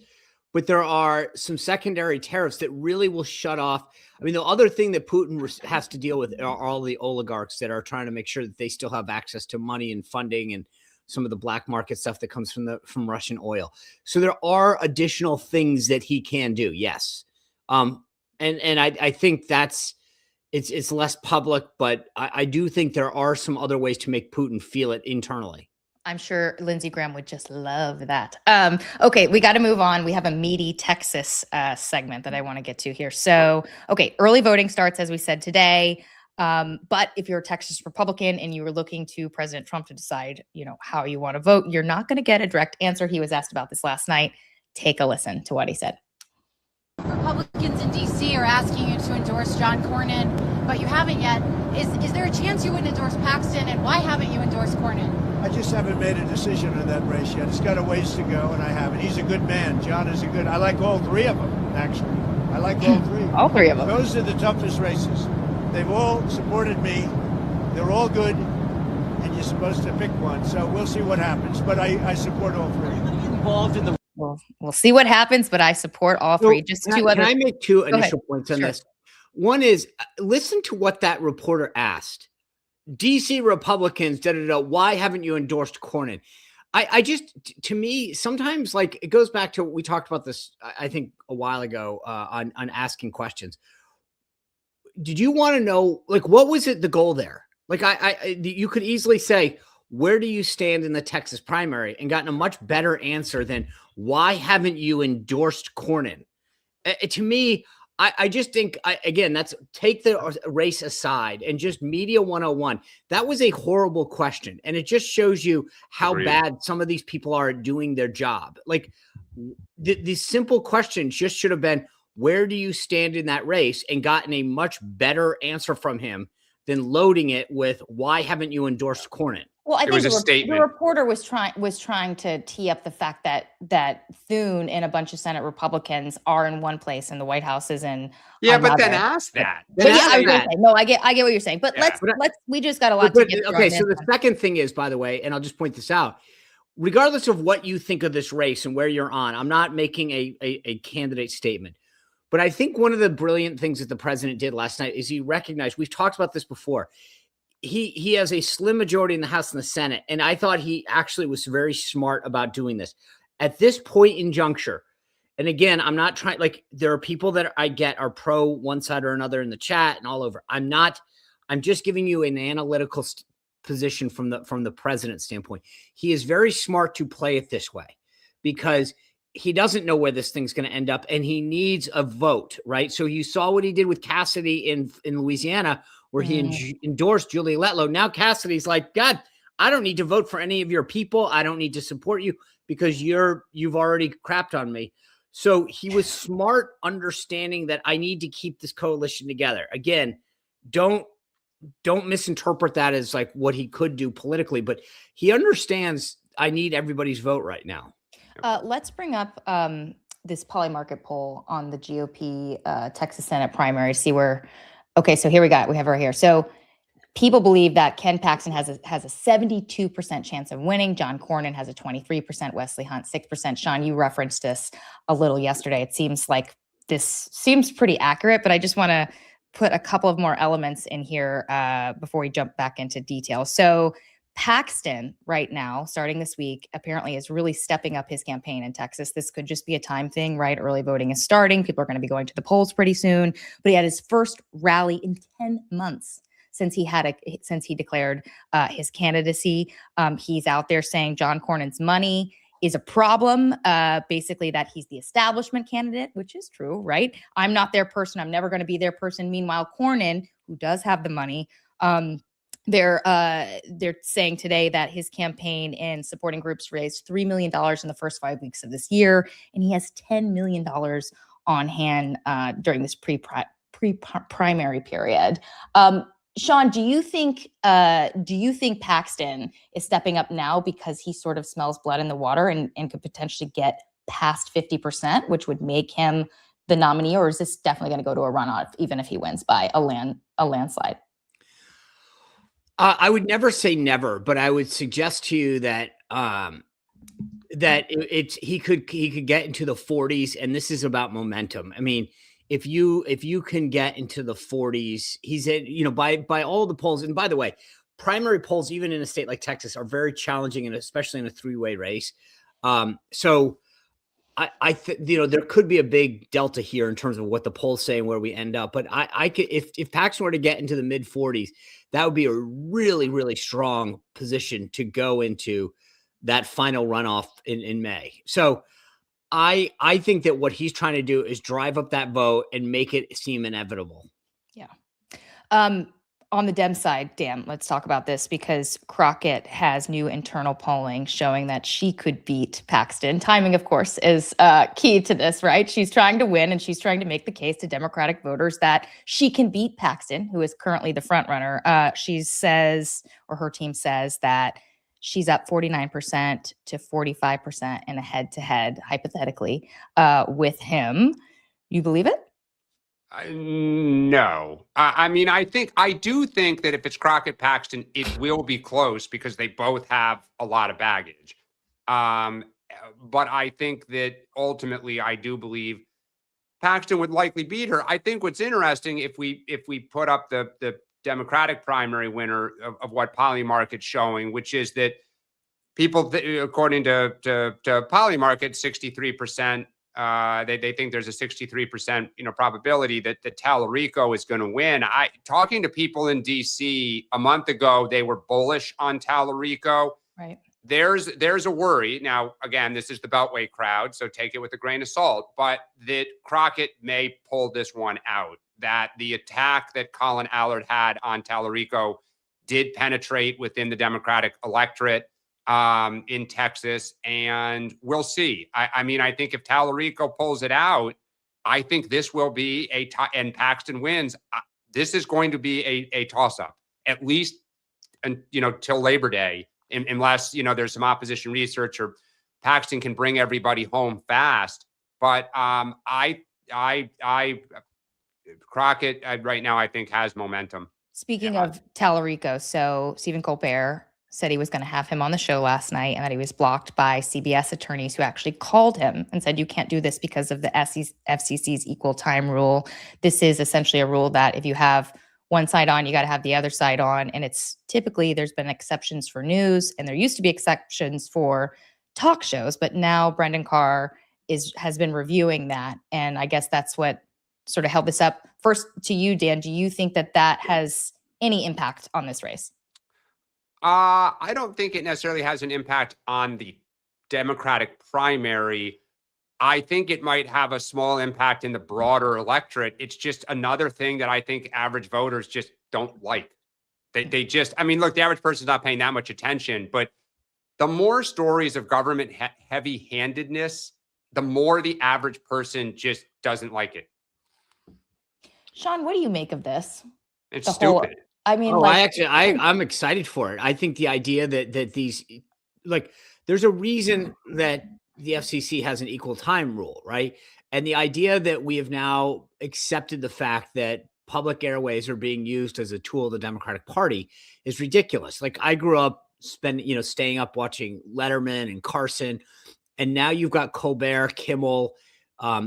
[SPEAKER 3] but there are some secondary tariffs that really will shut off. The other thing that Putin has to deal with are all the oligarchs that are trying to make sure that they still have access to money and funding and some of the black market stuff that comes from Russian oil. So there are additional things that he can do. Yes. And I think it's less public, but I do think there are some other ways to make Putin feel it internally.
[SPEAKER 2] I'm sure Lindsey Graham would just love that. Okay, we got to move on. We have a meaty Texas segment that I want to get to here. So, okay, early voting starts, as we said, today. But if you're a Texas Republican and you were looking to President Trump to decide, how you want to vote, you're not going to get a direct answer. He was asked about this last night. Take a listen to what he said.
[SPEAKER 6] Republicans in D.C. are asking you to endorse John Cornyn, but you haven't yet. Is there a chance you would endorse Paxton, and why haven't you endorsed Cornyn?
[SPEAKER 4] I just haven't made a decision on that race yet. It's got a ways to go, and I haven't. He's a good man. John is I like all three of them, actually. I like all three.
[SPEAKER 2] All three of them.
[SPEAKER 4] Those are the toughest races. They've all supported me. They're all good, and you're supposed to pick one. So we'll see what happens, but I support all three.
[SPEAKER 3] Involved in the
[SPEAKER 2] We'll see what happens, but I support all three. Just two other.
[SPEAKER 3] Can I make two initial points on
[SPEAKER 2] Sure.
[SPEAKER 3] this? One is listen to what that reporter asked. DC Republicans, why haven't you endorsed Cornyn? I just, to me, sometimes like it goes back to, we talked about this, I think a while ago on asking questions. Did you want to know, like, what was the goal there? Like you could easily say, where do you stand in the Texas primary, and gotten a much better answer than why haven't you endorsed Cornyn? To me, I just think, again, that's take the race aside and just media 101. That was a horrible question. And it just shows you how bad some of these people are at doing their job. Like the simple question just should have been, where do you stand in that race, and gotten a much better answer from him than loading it with, why haven't you endorsed Cornyn?
[SPEAKER 2] Well, I think
[SPEAKER 1] statement.
[SPEAKER 2] The reporter was trying to tee up the fact that Thune and a bunch of Senate Republicans are in one place and the White House is in.
[SPEAKER 1] Yeah, but then ask that.
[SPEAKER 2] But yeah, I was gonna say, no, I get what you're saying. But
[SPEAKER 1] Yeah.
[SPEAKER 2] we just got a lot to get through.
[SPEAKER 3] Okay, so the second thing is, by the way, and I'll just point this out, regardless of what you think of this race and where you're on, I'm not making a candidate statement. But I think one of the brilliant things that the president did last night is he recognized, we've talked about this before, he has a slim majority in the House and the Senate, and I thought he actually was very smart about doing this. At this point in juncture, and again, I'm not trying, like, there are people that I get are pro one side or another in the chat and all over. I'm just giving you an analytical position from the president's standpoint. He is very smart to play it this way because he doesn't know where this thing's going to end up, and he needs a vote, right? So you saw what he did with Cassidy in Louisiana, where he endorsed Julia Letlow. Now Cassidy's like, God, I don't need to vote for any of your people. I don't need to support you because you've already crapped on me. So he was smart, understanding that I need to keep this coalition together. Again, don't misinterpret that as like what he could do politically, but he understands I need everybody's vote right now.
[SPEAKER 2] Let's bring up this Polymarket poll on the GOP Texas Senate primary to see where. Okay, so here we have it right here. So people believe that Ken Paxton has a 72% chance of winning. John Cornyn has a 23%. Wesley Hunt 6%. Sean, you referenced this a little yesterday. It seems like this seems pretty accurate, but I just want to put a couple of more elements in here before we jump back into detail. So Paxton right now, starting this week, apparently is really stepping up his campaign in Texas. This could just be a time thing, right? Early voting is starting. People are going to be going to the polls pretty soon. But he had his first rally in 10 months since he declared his candidacy. He's out there saying John Cornyn's money is a problem, basically that he's the establishment candidate, which is true, right? I'm not their person. I'm never going to be their person. Meanwhile, Cornyn, who does have the money, they're saying today that his campaign and supporting groups raised $3 million in the first 5 weeks of this year, and he has $10 million on hand during this pre-primary period. Sean, do you think Paxton is stepping up now because he sort of smells blood in the water and could potentially get past 50%, which would make him the nominee, or is this definitely going to go to a runoff even if he wins by a landslide?
[SPEAKER 3] I would never say never, but I would suggest to you that he could get into the 40s, and this is about momentum. I mean, if you can get into the 40s, he's at, by all the polls. And by the way, primary polls, even in a state like Texas, are very challenging, and especially in a three-way race. So I think there could be a big delta here in terms of what the polls say and where we end up. But I could, if Paxton were to get into the mid 40s, that would be a really, really strong position to go into that final runoff in May. So I think that what he's trying to do is drive up that vote and make it seem inevitable.
[SPEAKER 2] Yeah. On the Dem side, Dan, let's talk about this because Crockett has new internal polling showing that she could beat Paxton. Timing, of course, is key to this, right? She's trying to win and she's trying to make the case to Democratic voters that she can beat Paxton, who is currently the front runner. She says, or her team says, that she's up 49% to 45% in a head-to-head, hypothetically, with him. You believe it?
[SPEAKER 1] No. I mean, I do think that if it's Crockett Paxton, it will be close because they both have a lot of baggage. But I think that ultimately, I do believe Paxton would likely beat her. I think what's interesting, if we put up the Democratic primary winner of what Polymarkets showing, which is that people, according to Polymarkets, 63%. They think there's a 63% probability that Tallarico is going to win. Talking to people in DC a month ago, they were bullish on Tallarico.
[SPEAKER 2] Right.
[SPEAKER 1] There's a worry. Now, again, this is the Beltway crowd, so take it with a grain of salt, but that Crockett may pull this one out, that the attack that Colin Allard had on Tallarico did penetrate within the Democratic electorate in Texas, and we'll see. I mean, I think if Tallarico pulls it out, I think this will be and Paxton wins. This is going to be a toss-up, at least, till Labor Day, unless there's some opposition research or Paxton can bring everybody home fast. But Crockett right now I think has momentum.
[SPEAKER 2] Speaking of Tallarico, so Stephen Colbert said he was going to have him on the show last night and that he was blocked by CBS attorneys who actually called him and said, you can't do this because of the FCC's equal time rule. This is essentially a rule that if you have one side on, you got to have the other side on. And it's typically, there's been exceptions for news and there used to be exceptions for talk shows, but now Brendan Carr has been reviewing that. And I guess that's what sort of held this up. First to you, Dan, do you think that has any impact on this race?
[SPEAKER 1] I don't think it necessarily has an impact on the Democratic primary. I think it might have a small impact in the broader electorate. It's just another thing that I think average voters just don't like. They just, I mean, look, the average person's not paying that much attention, but the more stories of government heavy-handedness, the more the average person just doesn't like it.
[SPEAKER 2] Sean, what do you make of this?
[SPEAKER 1] It's stupid.
[SPEAKER 2] I mean,
[SPEAKER 3] I'm excited for it. I think the idea that these, there's a reason that the FCC has an equal time rule, right? And the idea that we have now accepted the fact that public airways are being used as a tool of the Democratic Party is ridiculous. Like, I grew up staying up watching Letterman and Carson, and now you've got Colbert, Kimmel,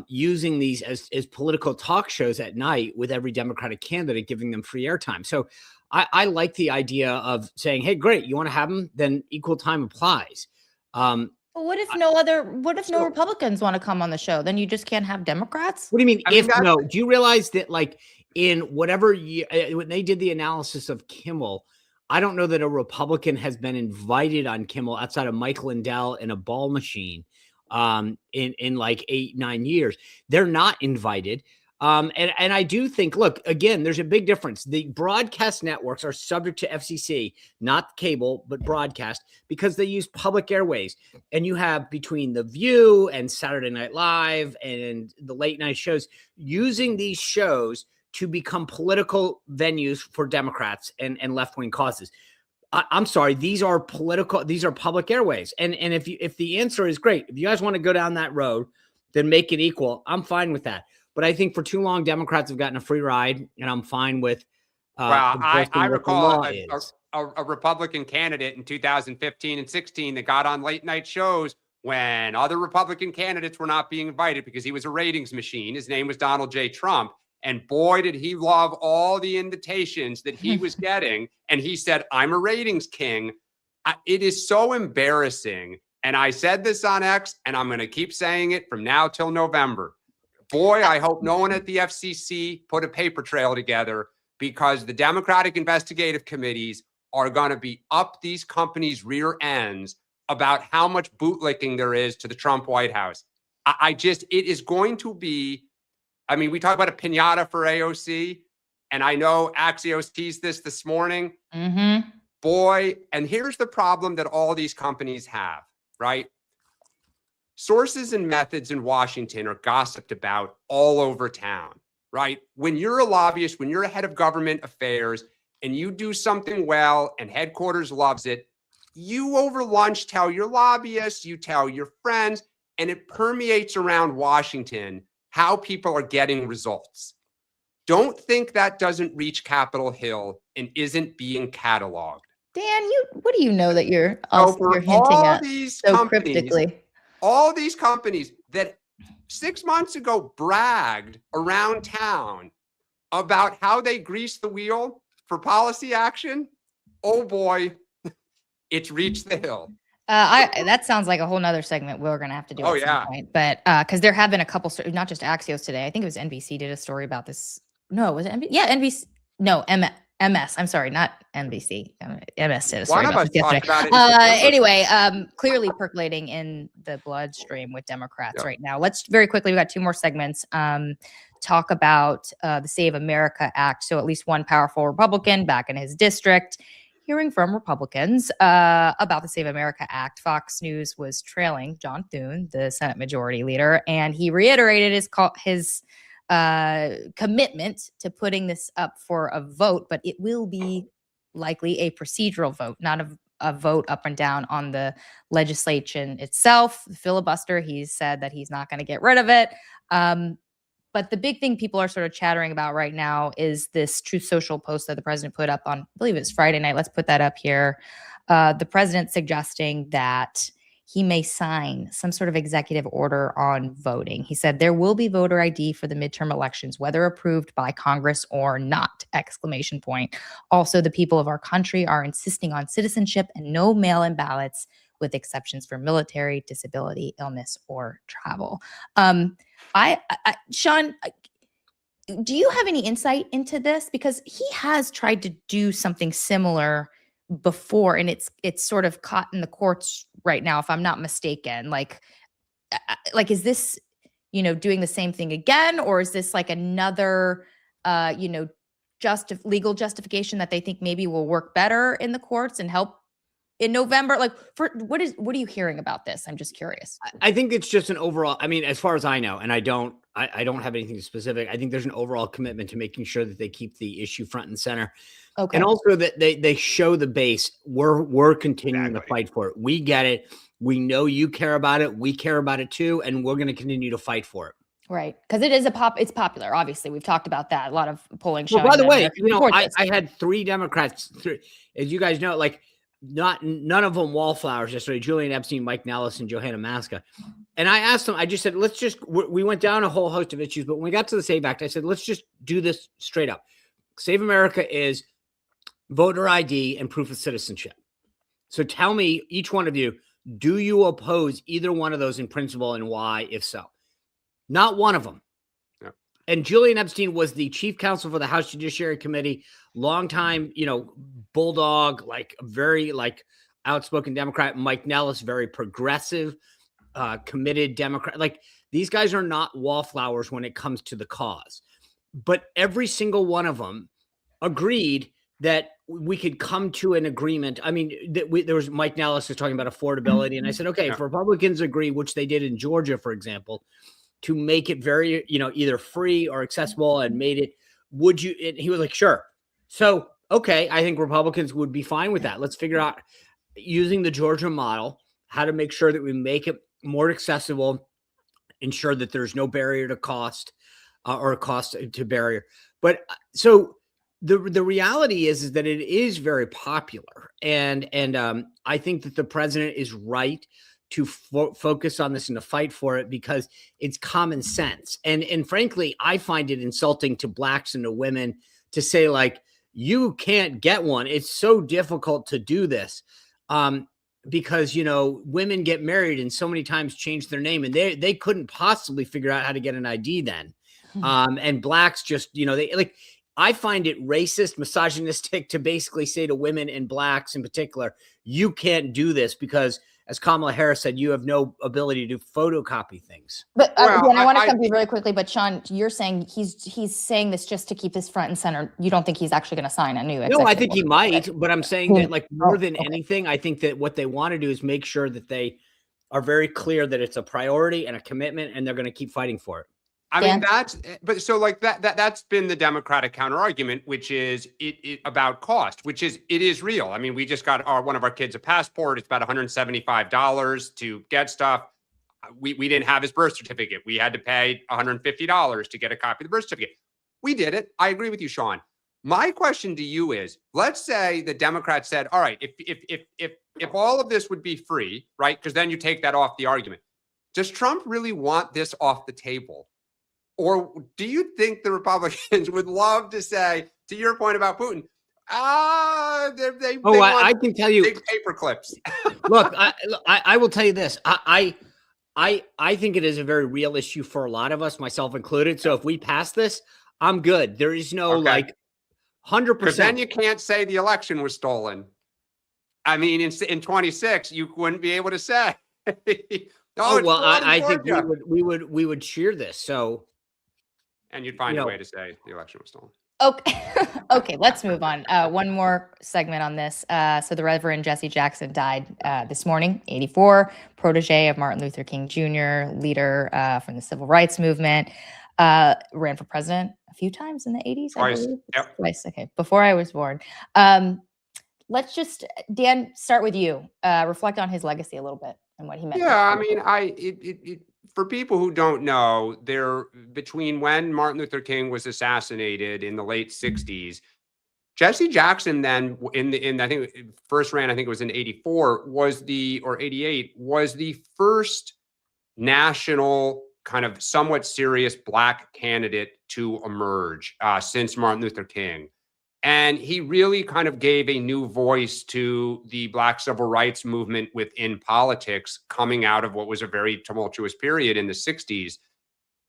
[SPEAKER 3] using these as political talk shows at night with every Democratic candidate, giving them free airtime. So I like the idea of saying, hey, great, you want to have them? Then equal time applies.
[SPEAKER 2] But what if no Republicans want to come on the show? Then you just can't have Democrats?
[SPEAKER 3] What do you mean? Do you realize that in whatever year, when they did the analysis of Kimmel, I don't know that a Republican has been invited on Kimmel outside of Mike Lindell and a ball machine in 8-9 years. They're not invited. And I do think, look, again, there's a big difference. The broadcast networks are subject to FCC, not cable, but broadcast, because they use public airways. And you have between The View and Saturday Night Live and the late night shows using these shows to become political venues for Democrats and left-wing causes. I'm sorry, these are public airways. And if the answer is great, if you guys want to go down that road, then make it equal. I'm fine with that. But I think for too long, Democrats have gotten a free ride, and I'm fine with.
[SPEAKER 1] I recall a Republican candidate in 2015 and 16 that got on late night shows when other Republican candidates were not being invited because he was a ratings machine. His name was Donald J. Trump. And boy, did he love all the invitations that he was getting. And he said, I'm a ratings king. It is so embarrassing. And I said this on X, and I'm going to keep saying it from now till November. Boy, I hope no one at the FCC put a paper trail together, because the Democratic investigative committees are going to be up these companies' rear ends about how much bootlicking there is to the Trump White House. It is going to be, I mean, we talk about a piñata for AOC, and I know Axios teased this morning.
[SPEAKER 2] Mm-hmm.
[SPEAKER 1] Boy, and here's the problem that all these companies have, right? Sources and methods in Washington are gossiped about all over town, right? When you're a lobbyist, when you're a head of government affairs, and you do something well and headquarters loves it, you over lunch tell your lobbyists, you tell your friends, and it permeates around Washington how people are getting results. Don't think that doesn't reach Capitol Hill and isn't being cataloged.
[SPEAKER 2] Dan, what do you know that you're hinting
[SPEAKER 1] all
[SPEAKER 2] at
[SPEAKER 1] these
[SPEAKER 2] so
[SPEAKER 1] companies,
[SPEAKER 2] cryptically?
[SPEAKER 1] All these companies that 6 months ago bragged around town about how they greased the wheel for policy action, oh boy, it's reached the hill.
[SPEAKER 2] That sounds like a whole nother segment we're going to have to do at some point. But because there have been a couple, not just Axios today. I think it was NBC did a story about this. No, was it NBC? Yeah, NBC. No, MS. I'm sorry, not NBC. MS did a story about this yesterday. Anyway, clearly percolating in the bloodstream with Democrats right now. Let's very quickly, we got 2 more segments. Talk about the Save America Act. So at least one powerful Republican back in his district hearing from Republicans about the Save America Act. Fox News was trailing John Thune, the Senate Majority Leader, and he reiterated his commitment to putting this up for a vote, but it will be likely a procedural vote, not a vote up and down on the legislation itself. The filibuster, he said that he's not going to get rid of it. But the big thing people are sort of chattering about right now is this Truth Social post that the president put up on, I believe it was Friday night. Let's put that up here. The president suggesting that he may sign some sort of executive order on voting. He said there will be voter ID for the midterm elections, whether approved by Congress or not, ! Also, the people of our country are insisting on citizenship and no mail-in ballots with exceptions for military, disability, illness, or travel. Sean, do you have any insight into this? Because he has tried to do something similar before, and it's sort of caught in the courts right now, if I'm not mistaken. Like is this, doing the same thing again, or is this like another, legal justification that they think maybe will work better in the courts and help in November? Like, what are you hearing about this? I'm just curious.
[SPEAKER 3] I think it's just an overall, I mean, as far as I know, and I don't have anything specific. I think there's an overall commitment to making sure that they keep the issue front and center. Okay. And also that they show the base. We're continuing to fight for it. We get it. We know you care about it. We care about it too. And we're going to continue to fight for it.
[SPEAKER 2] Right. Because it is it's popular. Obviously, we've talked about that. A lot of polling showing.
[SPEAKER 3] Well, by the way, I had 3 Democrats, as you guys know, like none of them wallflowers yesterday. Julian Epstein, Mike Nellis, and Johanna Maska. And I asked them, I just said, we went down a whole host of issues, but when we got to the SAVE Act, I said, let's just do this straight up. Save America is voter ID and proof of citizenship. So tell me, each one of you, do you oppose either one of those in principle, and why, if so? Not one of them. No. And Julian Epstein was the chief counsel for the House Judiciary Committee, longtime, bulldog, like very outspoken Democrat. Mike Nellis, very progressive, committed Democrat. Like, these guys are not wallflowers when it comes to the cause. But every single one of them agreed that we could come to an agreement. I mean, there was Mike Nellis was talking about affordability. And I said, okay, if Republicans agree, which they did in Georgia, for example, to make it very, either free or accessible, and made it, would you, and he was like, sure. So, okay, I think Republicans would be fine with that. Let's figure out, using the Georgia model, how to make sure that we make it more accessible, ensure that there's no barrier to cost or cost to barrier. But so the reality is that it is very popular. And I think that the president is right to focus on this and to fight for it, because it's common sense. And frankly, I find it insulting to blacks and to women to say, like, you can't get one. It's so difficult to do this because, women get married and so many times change their name, and they couldn't possibly figure out how to get an ID then. And blacks just, I find it racist, misogynistic to basically say to women and blacks in particular, you can't do this because, as Kamala Harris said, you have no ability to photocopy things.
[SPEAKER 2] But Dan, I want to come to you really quickly. But Sean, you're saying he's saying this just to keep this front and center. You don't think he's actually going to sign a new?
[SPEAKER 3] No, I think he might. But I'm saying that, like, more than anything, I think that what they want to do is make sure that they are very clear that it's a priority and a commitment, and they're going to keep fighting for it.
[SPEAKER 1] I mean, but so like that's been the Democratic counter argument, which is it about cost, which is, it is real. I mean, we just got one of our kids a passport. It's about $175 to get stuff. We didn't have his birth certificate. We had to pay $150 to get a copy of the birth certificate. We did it. I agree with you, Sean. My question to you is, let's say the Democrats said, all right, if all of this would be free, right? Because then you take that off the argument. Does Trump really want this off the table? Or do you think the Republicans would love to say, to your point about Putin,
[SPEAKER 3] I can tell you,
[SPEAKER 1] big paper clips.
[SPEAKER 3] Look, I will tell you this. I think it is a very real issue for a lot of us, myself included. So if we pass this, I'm good. There is no like 100%.
[SPEAKER 1] Because then you can't say the election was stolen. I mean, in 26, you wouldn't be able to say.
[SPEAKER 3] I think we would cheer this. So.
[SPEAKER 1] And you'd find a way to say the election was stolen.
[SPEAKER 2] Okay. Okay, let's move on. One more segment on this. So the Reverend Jesse Jackson died this morning, 84, protege of Martin Luther King Jr., leader from the civil rights movement, ran for president a few times in the 80s.
[SPEAKER 1] Twice. Yep.
[SPEAKER 2] Twice. Okay, before I was born. Let's just, Dan, start with you. Reflect on his legacy a little bit and what he meant.
[SPEAKER 1] Yeah, I mean, for people who don't know, between when Martin Luther King was assassinated in the late 60s, Jesse Jackson then I think first ran, I think it was in 84, or 88, was the first national kind of somewhat serious black candidate to emerge since Martin Luther King. And he really kind of gave a new voice to the Black civil rights movement within politics, coming out of what was a very tumultuous period in the 60s.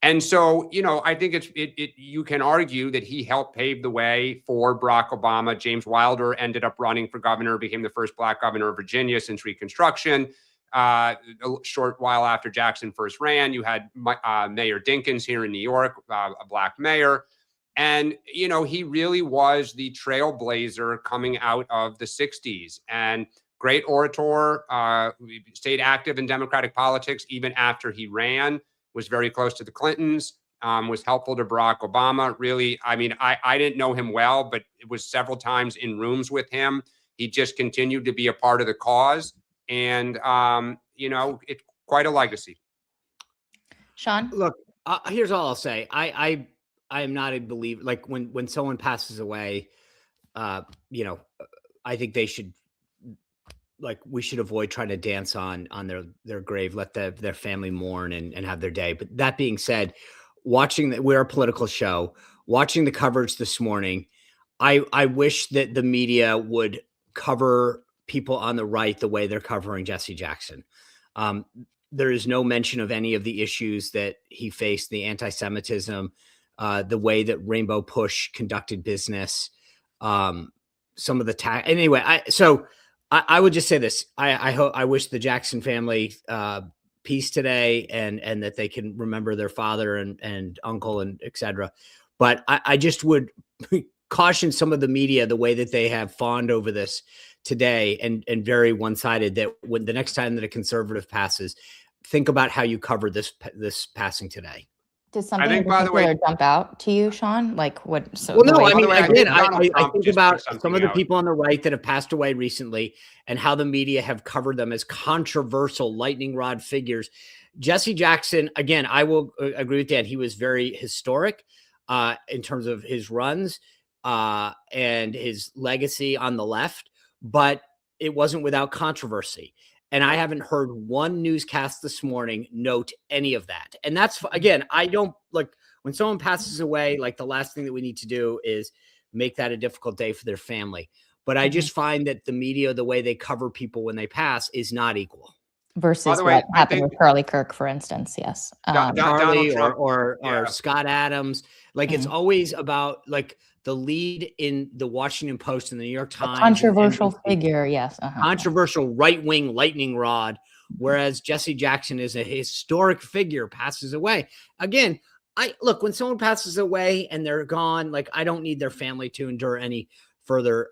[SPEAKER 1] And so, I think you can argue that he helped pave the way for Barack Obama. James Wilder ended up running for governor, became the first black governor of Virginia since Reconstruction. A short while after Jackson first ran, you had Mayor Dinkins here in New York, a black mayor. And, he really was the trailblazer coming out of the 60s, and great orator, stayed active in Democratic politics even after he ran, was very close to the Clintons, was helpful to Barack Obama. Really, I mean, I didn't know him well, but it was several times in rooms with him. He just continued to be a part of the cause. And, it's quite a legacy.
[SPEAKER 2] Sean?
[SPEAKER 3] Look, here's all I'll say. I am not a believer. Like when someone passes away, I think they should, we should avoid trying to dance on their grave, let their family mourn and have their day. But that being said, we're a political show, watching the coverage this morning, I wish that the media would cover people on the right the way they're covering Jesse Jackson. There is no mention of any of the issues that he faced, the anti-Semitism, the way that Rainbow Push conducted business, some of the anyway. I would just say this. I wish the Jackson family peace today, and that they can remember their father and uncle and etc. But I just would caution some of the media, the way that they have fawned over this today and very one-sided, that when the next time that a conservative passes, think about how you cover this passing today.
[SPEAKER 2] Does something in particular jump out to you, Sean? Like what? So
[SPEAKER 3] well, no, I mean, again, I think about some of the people on the right that have passed away recently and how the media have covered them as controversial lightning rod figures. Jesse Jackson, again, I will agree with Dan. He was very historic in terms of his runs and his legacy on the left, but it wasn't without controversy. And I haven't heard one newscast this morning note any of that. And that's, again, I don't like when someone passes away, like the last thing that we need to do is make that a difficult day for their family. But I just find that the media, the way they cover people when they pass, is not equal.
[SPEAKER 2] Versus what happened with Charlie Kirk, for instance. Yes.
[SPEAKER 3] Charlie or Scott Adams. Like it's always about like the lead in the Washington Post and the New York Times.
[SPEAKER 2] Controversial figure, yes.
[SPEAKER 3] Controversial right-wing lightning rod, whereas Jesse Jackson is a historic figure, passes away. Again, look, when someone passes away and they're gone, like, I don't need their family to endure any further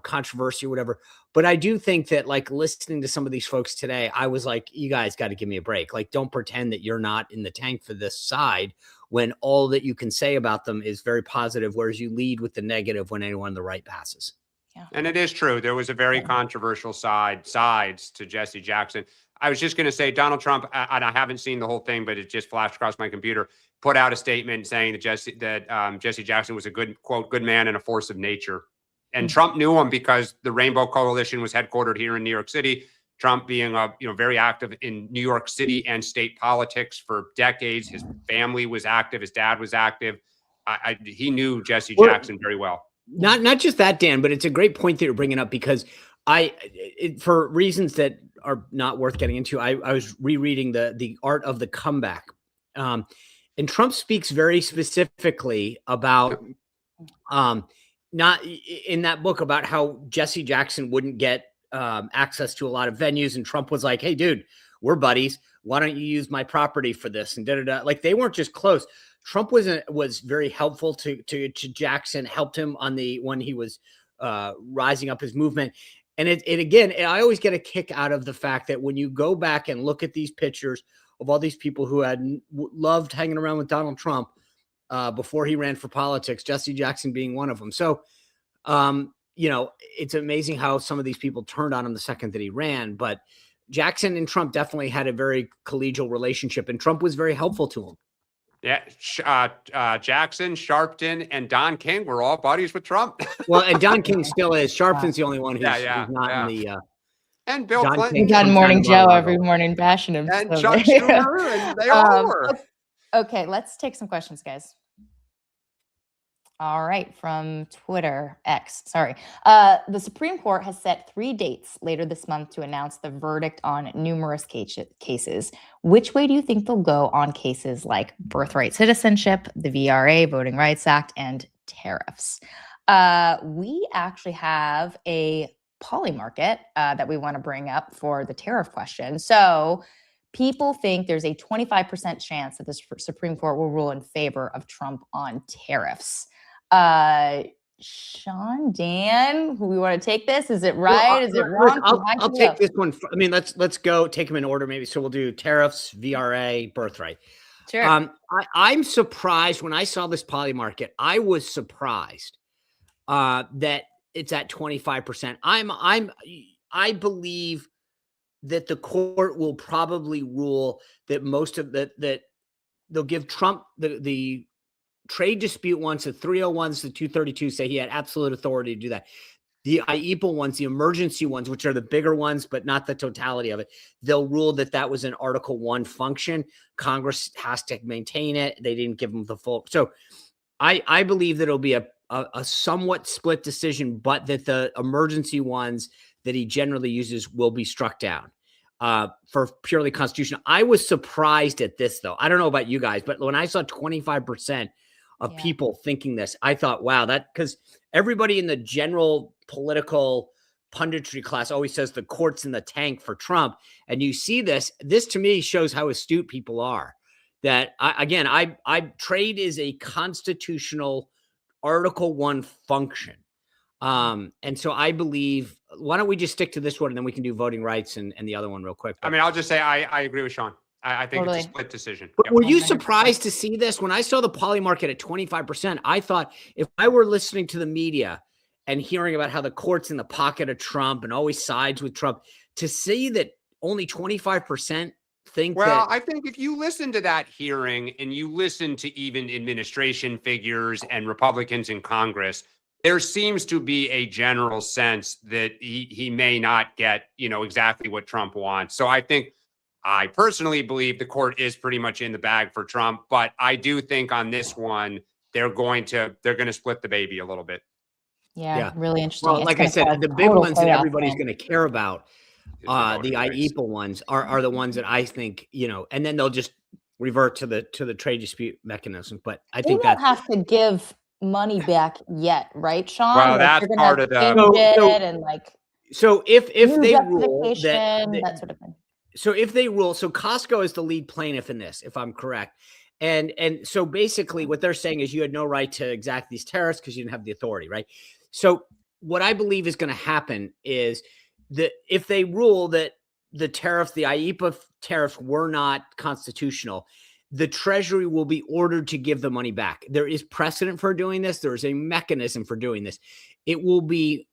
[SPEAKER 3] controversy or whatever. But I do think that, like, listening to some of these folks today, I was like, you guys got to give me a break. Like, don't pretend that you're not in the tank for this side when all that you can say about them is very positive, whereas you lead with the negative when anyone on the right passes.
[SPEAKER 2] Yeah.
[SPEAKER 1] And it is true. There was a very controversial sides to Jesse Jackson. I was just going to say Donald Trump, and I haven't seen the whole thing, but it just flashed across my computer, put out a statement saying that Jesse Jackson was a good, quote, good man and a force of nature. And Trump knew him because the Rainbow Coalition was headquartered here in New York City. Trump being very active in New York City and state politics for decades. His family was active. His dad was active. He knew Jesse Jackson very well.
[SPEAKER 3] Not just that, Dan, but it's a great point that you're bringing up, because for reasons that are not worth getting into, I was rereading the Art of the Comeback. And Trump speaks very specifically about not in that book about how Jesse Jackson wouldn't get access to a lot of venues. And Trump was like, hey, dude, we're buddies. Why don't you use my property for this? And da-da-da. Like, they weren't just close. Trump was very helpful to Jackson, helped him when he was rising up his movement. And I always get a kick out of the fact that when you go back and look at these pictures of all these people who had loved hanging around with Donald Trump before he ran for politics, Jesse Jackson being one of them. So, it's amazing how some of these people turned on him the second that he ran. But Jackson and Trump definitely had a very collegial relationship, and Trump was very helpful to him.
[SPEAKER 1] Yeah, Jackson, Sharpton, and Don King were all buddies with Trump.
[SPEAKER 3] Well, and Don King still is. Sharpton's the only one who's not in the.
[SPEAKER 1] And Bill
[SPEAKER 3] Don
[SPEAKER 1] Clinton.
[SPEAKER 3] King
[SPEAKER 2] We've got Morning Joe every morning bashing him.
[SPEAKER 1] And Chuck Schumer, and they all were.
[SPEAKER 2] Okay, let's take some questions, guys. All right, from Twitter, X, sorry. The Supreme Court has set 3 dates later this month to announce the verdict on numerous cases. Which way do you think they'll go on cases like birthright citizenship, the VRA, Voting Rights Act, and tariffs? We actually have a Polymarket that we want to bring up for the tariff question. So people think there's a 25% chance that the Supreme Court will rule in favor of Trump on tariffs. Sean, Dan, who we want to take this? Is it right? Is it wrong?
[SPEAKER 3] I'll take this one. I mean, let's go take them in order, maybe. So we'll do tariffs, VRA, birthright.
[SPEAKER 2] Sure.
[SPEAKER 3] I'm surprised when I saw this Polymarket. I was surprised that it's at 25%. I believe that the court will probably rule that most of that they'll give Trump the trade dispute ones, the 301s, the 232 say he had absolute authority to do that. The IEPA ones, the emergency ones, which are the bigger ones, but not the totality of it, they'll rule that was an Article 1 function. Congress has to maintain it. They didn't give them the full. So I believe that it'll be a somewhat split decision, but that the emergency ones that he generally uses will be struck down for purely constitutional. I was surprised at this, though. I don't know about you guys, but when I saw 25% of people thinking this, I thought, wow, because everybody in the general political punditry class always says the court's in the tank for Trump. And you see this to me shows how astute people are. That I trade is a constitutional Article 1 function. And so I believe, why don't we just stick to this one and then we can do voting rights and the other one real quick.
[SPEAKER 1] I mean, I'll just say I agree with Sean. I think
[SPEAKER 2] Totally.
[SPEAKER 1] it's a split decision.
[SPEAKER 3] But were you surprised to see this? When I saw the Polymarket at 25%, I thought if I were listening to the media and hearing about how the court's in the pocket of Trump and always sides with Trump, to see that only 25% think
[SPEAKER 1] Well, I think if you listen to that hearing and you listen to even administration figures and Republicans in Congress, there seems to be a general sense that he may not get, exactly what Trump wants. So I personally believe the court is pretty much in the bag for Trump, but I do think on this one, they're going to split the baby a little bit.
[SPEAKER 2] Yeah. Really interesting.
[SPEAKER 3] Well, like I said, the big ones that everybody's going to care about, the IEPA ones are the ones that I think, and then they'll just revert to the trade dispute mechanism. But I think
[SPEAKER 2] they won't have to give money back yet, right, Sean?
[SPEAKER 1] Well,
[SPEAKER 2] Like,
[SPEAKER 1] that's
[SPEAKER 2] they're
[SPEAKER 1] part
[SPEAKER 2] gonna
[SPEAKER 1] of the.
[SPEAKER 2] change
[SPEAKER 3] So-
[SPEAKER 2] it and like
[SPEAKER 3] So if
[SPEAKER 2] new
[SPEAKER 3] they rule
[SPEAKER 2] justification,
[SPEAKER 3] that,
[SPEAKER 2] that sort of thing.
[SPEAKER 3] so if they rule, so Costco is the lead plaintiff in this, if I'm correct. And so basically what they're saying is you had no right to exact these tariffs because you didn't have the authority, right? So what I believe is going to happen is that if they rule that the tariff, the IEEPA tariffs were not constitutional, the Treasury will be ordered to give the money back. There is precedent for doing this. There is a mechanism for doing this. It will be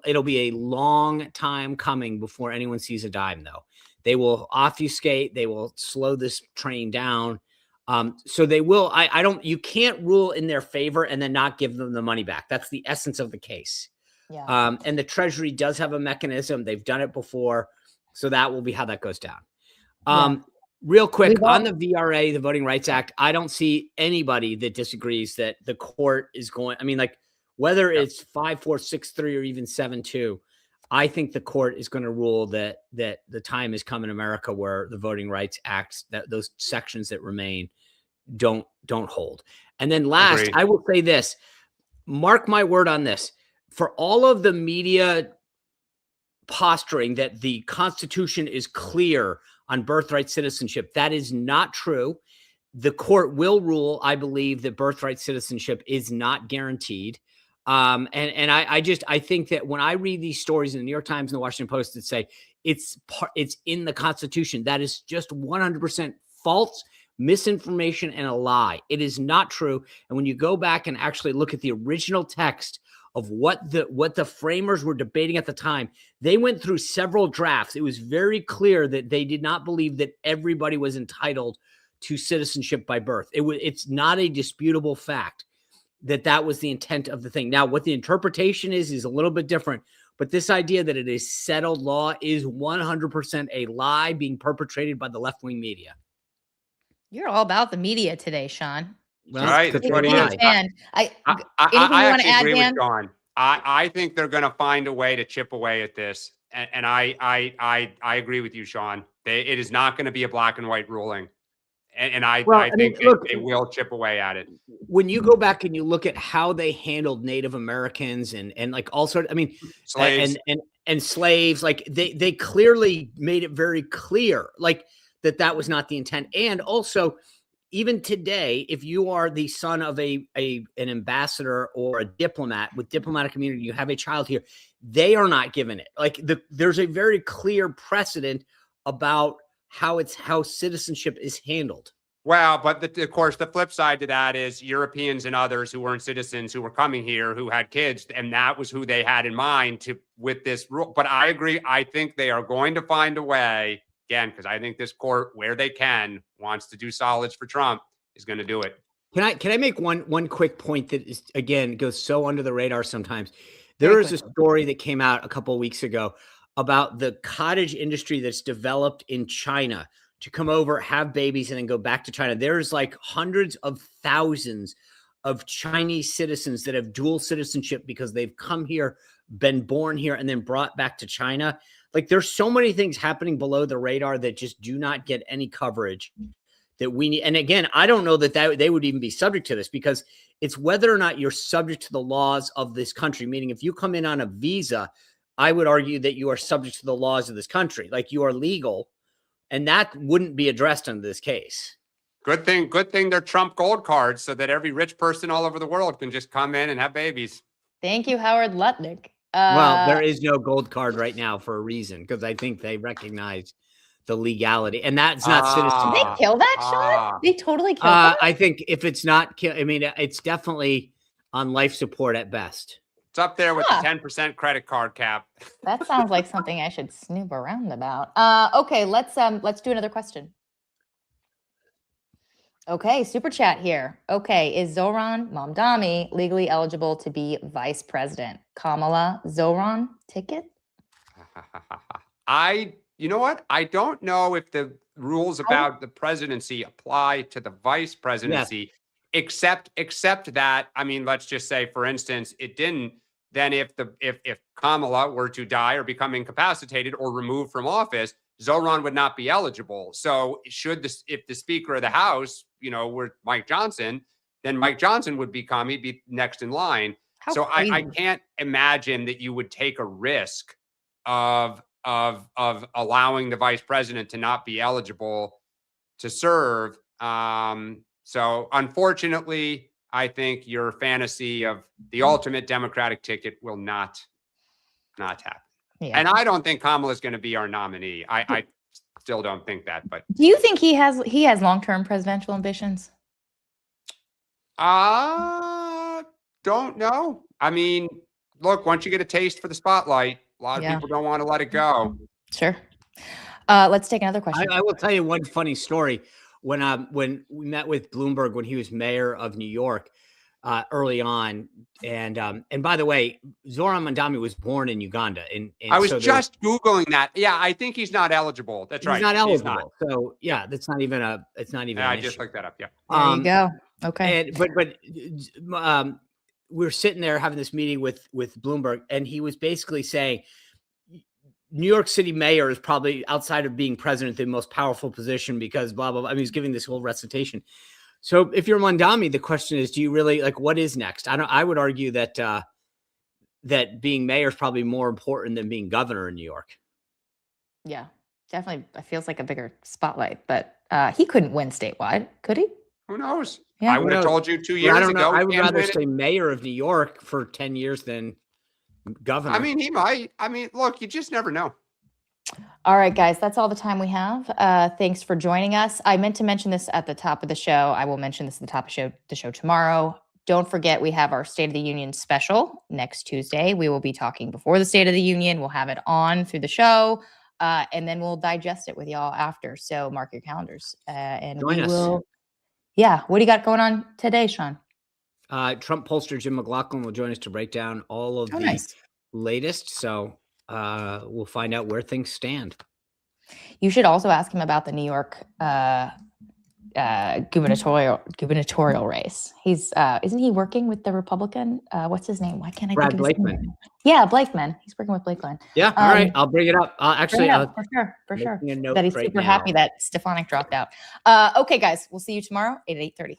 [SPEAKER 3] it'll be a long time coming before anyone sees a dime, though. They will obfuscate. They will slow this train down. So they will. You can't rule in their favor and then not give them the money back. That's the essence of the case.
[SPEAKER 2] Yeah.
[SPEAKER 3] And the Treasury does have a mechanism. They've done it before. So that will be how that goes down. Real quick on the VRA, the Voting Rights Act, I don't see anybody that disagrees that the court is going. I mean, like whether it's 5-4, 6-3, or even 7-2. I think the court is going to rule that the time has come in America where the Voting Rights Act, that those sections that remain don't hold. And then last,
[SPEAKER 1] Agreed.
[SPEAKER 3] I will say this, mark my word on this, for all of the media posturing that the Constitution is clear on birthright citizenship, that is not true. The court will rule, I believe, that birthright citizenship is not guaranteed. I think that when I read these stories in the New York Times and the Washington Post that say it's in the Constitution, that is just 100% false, misinformation, and a lie. It is not true. And when you go back and actually look at the original text of what the framers were debating at the time, they went through several drafts. It was very clear that they did not believe that everybody was entitled to citizenship by birth. It's not a disputable fact that was the intent of the thing. Now, what the interpretation is a little bit different, but this idea that it is settled law is 100% a lie being perpetrated by the left-wing media.
[SPEAKER 2] You're all about the media today, Sean.
[SPEAKER 3] Well,
[SPEAKER 1] Right.
[SPEAKER 3] that's
[SPEAKER 2] Big
[SPEAKER 3] what
[SPEAKER 2] media
[SPEAKER 3] I-
[SPEAKER 2] fan.
[SPEAKER 1] I
[SPEAKER 2] Anything you wanna
[SPEAKER 1] actually
[SPEAKER 2] add,
[SPEAKER 1] agree
[SPEAKER 2] Dan?
[SPEAKER 1] with John. I think they're going to find a way to chip away at this, and I agree with you, Sean. It is not going to be a black and white ruling, and I think they will chip away at it.
[SPEAKER 3] When you go back and you look at how they handled Native Americans and like all sorts, I mean,
[SPEAKER 1] Slaves.
[SPEAKER 3] and slaves, like they clearly made it very clear, like that was not the intent. And also, even today, if you are the son of an ambassador or a diplomat with diplomatic immunity, you have a child here, they are not given it. Like there's a very clear precedent about how citizenship is handled.
[SPEAKER 1] Well, but of course, the flip side to that is Europeans and others who weren't citizens who were coming here who had kids, and that was who they had in mind with this rule. But I agree. I think they are going to find a way, again, because I think this court, where they wants to do solids for Trump, is going to do it.
[SPEAKER 3] Can I make one quick point that is, again, goes so under the radar sometimes? There is a story that came out a couple of weeks ago about the cottage industry that's developed in China to come over, have babies, and then go back to China. There's like hundreds of thousands of Chinese citizens that have dual citizenship because they've come here, been born here, and then brought back to China. Like there's so many things happening below the radar that just do not get any coverage that we need. And again, I don't know that they would even be subject to this, because it's whether or not you're subject to the laws of this country. Meaning if you come in on a visa, I would argue that you are subject to the laws of this country. Like you are legal. And that wouldn't be addressed under this case.
[SPEAKER 1] Good thing they're Trump gold cards so that every rich person all over the world can just come in and have babies.
[SPEAKER 2] Thank you, Howard Lutnick.
[SPEAKER 3] Well, there is no gold card right now for a reason, because I think they recognize the legality, and that's not citizenship.
[SPEAKER 2] Did they kill that, Sean? They totally killed that?
[SPEAKER 3] I think if it's not, I mean, it's definitely on life support at best.
[SPEAKER 1] It's up there with the 10% credit card cap.
[SPEAKER 2] That sounds like something I should snoop around about. Okay, let's do another question. Okay, super chat here. Okay, is Zohran Mamdani legally eligible to be vice president? Kamala Zohran ticket?
[SPEAKER 1] You know what? I don't know if the rules about the presidency apply to the vice presidency, except that, I mean, let's just say, for instance, it didn't. Then if Kamala were to die or become incapacitated or removed from office, Zohran would not be eligible. So if the Speaker of the House, were Mike Johnson, then Mike Johnson would become, he'd be next in line. So I can't imagine that you would take a risk of allowing the vice president to not be eligible to serve. So unfortunately, I think your fantasy of the ultimate Democratic ticket will not happen. Yeah. And I don't think Kamala is going to be our nominee. I still don't think that. But
[SPEAKER 2] do you think he has long-term presidential ambitions?
[SPEAKER 1] Don't know. I mean, look, once you get a taste for the spotlight, a lot of people don't want to let it go.
[SPEAKER 2] Sure. Let's take another question.
[SPEAKER 3] I will tell you one funny story. When we met with Bloomberg when he was mayor of New York early on, and by the way, Zoran Mandami was born in Uganda.
[SPEAKER 1] I was just Googling that. Yeah, I think he's not eligible. That's right.
[SPEAKER 3] He's not eligible. So yeah, that's not even a. It's not even.
[SPEAKER 1] I just looked that up. Yeah.
[SPEAKER 2] There you go. Okay.
[SPEAKER 3] And but we were sitting there having this meeting with Bloomberg, and he was basically saying New York City mayor is probably, outside of being president, the most powerful position because blah, blah, blah. I mean, he's giving this whole recitation. So if you're Mandami, the question is, do you really what is next? I would argue that that being mayor is probably more important than being governor in New York.
[SPEAKER 2] Yeah, definitely. It feels like a bigger spotlight, but he couldn't win statewide, could he?
[SPEAKER 1] Who knows?
[SPEAKER 2] Yeah.
[SPEAKER 1] I would have told you 2 years ago.
[SPEAKER 3] I would rather stay mayor of New York for 10 years than governor.
[SPEAKER 1] I mean, he might. I mean, look, you just never know.
[SPEAKER 2] All right, guys, that's all the time we have. Thanks for joining us. I meant to mention this at the top of the show. I will mention this at the top of the show tomorrow. Don't forget, we have our State of the Union special next Tuesday. We will be talking before the State of the Union. We'll have it on through the show, and then we'll digest it with y'all after. So mark your calendars. And
[SPEAKER 3] join us.
[SPEAKER 2] Yeah. What do you got going on today, Sean?
[SPEAKER 3] Trump pollster Jim McLaughlin will join us to break down all of the latest. So we'll find out where things stand.
[SPEAKER 2] You should also ask him about the New York gubernatorial race. He's isn't he working with the Republican? What's his name? Why can't I think of his name? Yeah, Blakeman. He's working with Blakeman.
[SPEAKER 3] Yeah, all right. I'll bring it up.
[SPEAKER 2] For sure. That he's super happy that Stefanik dropped out. Okay, guys, we'll see you tomorrow at 8:30.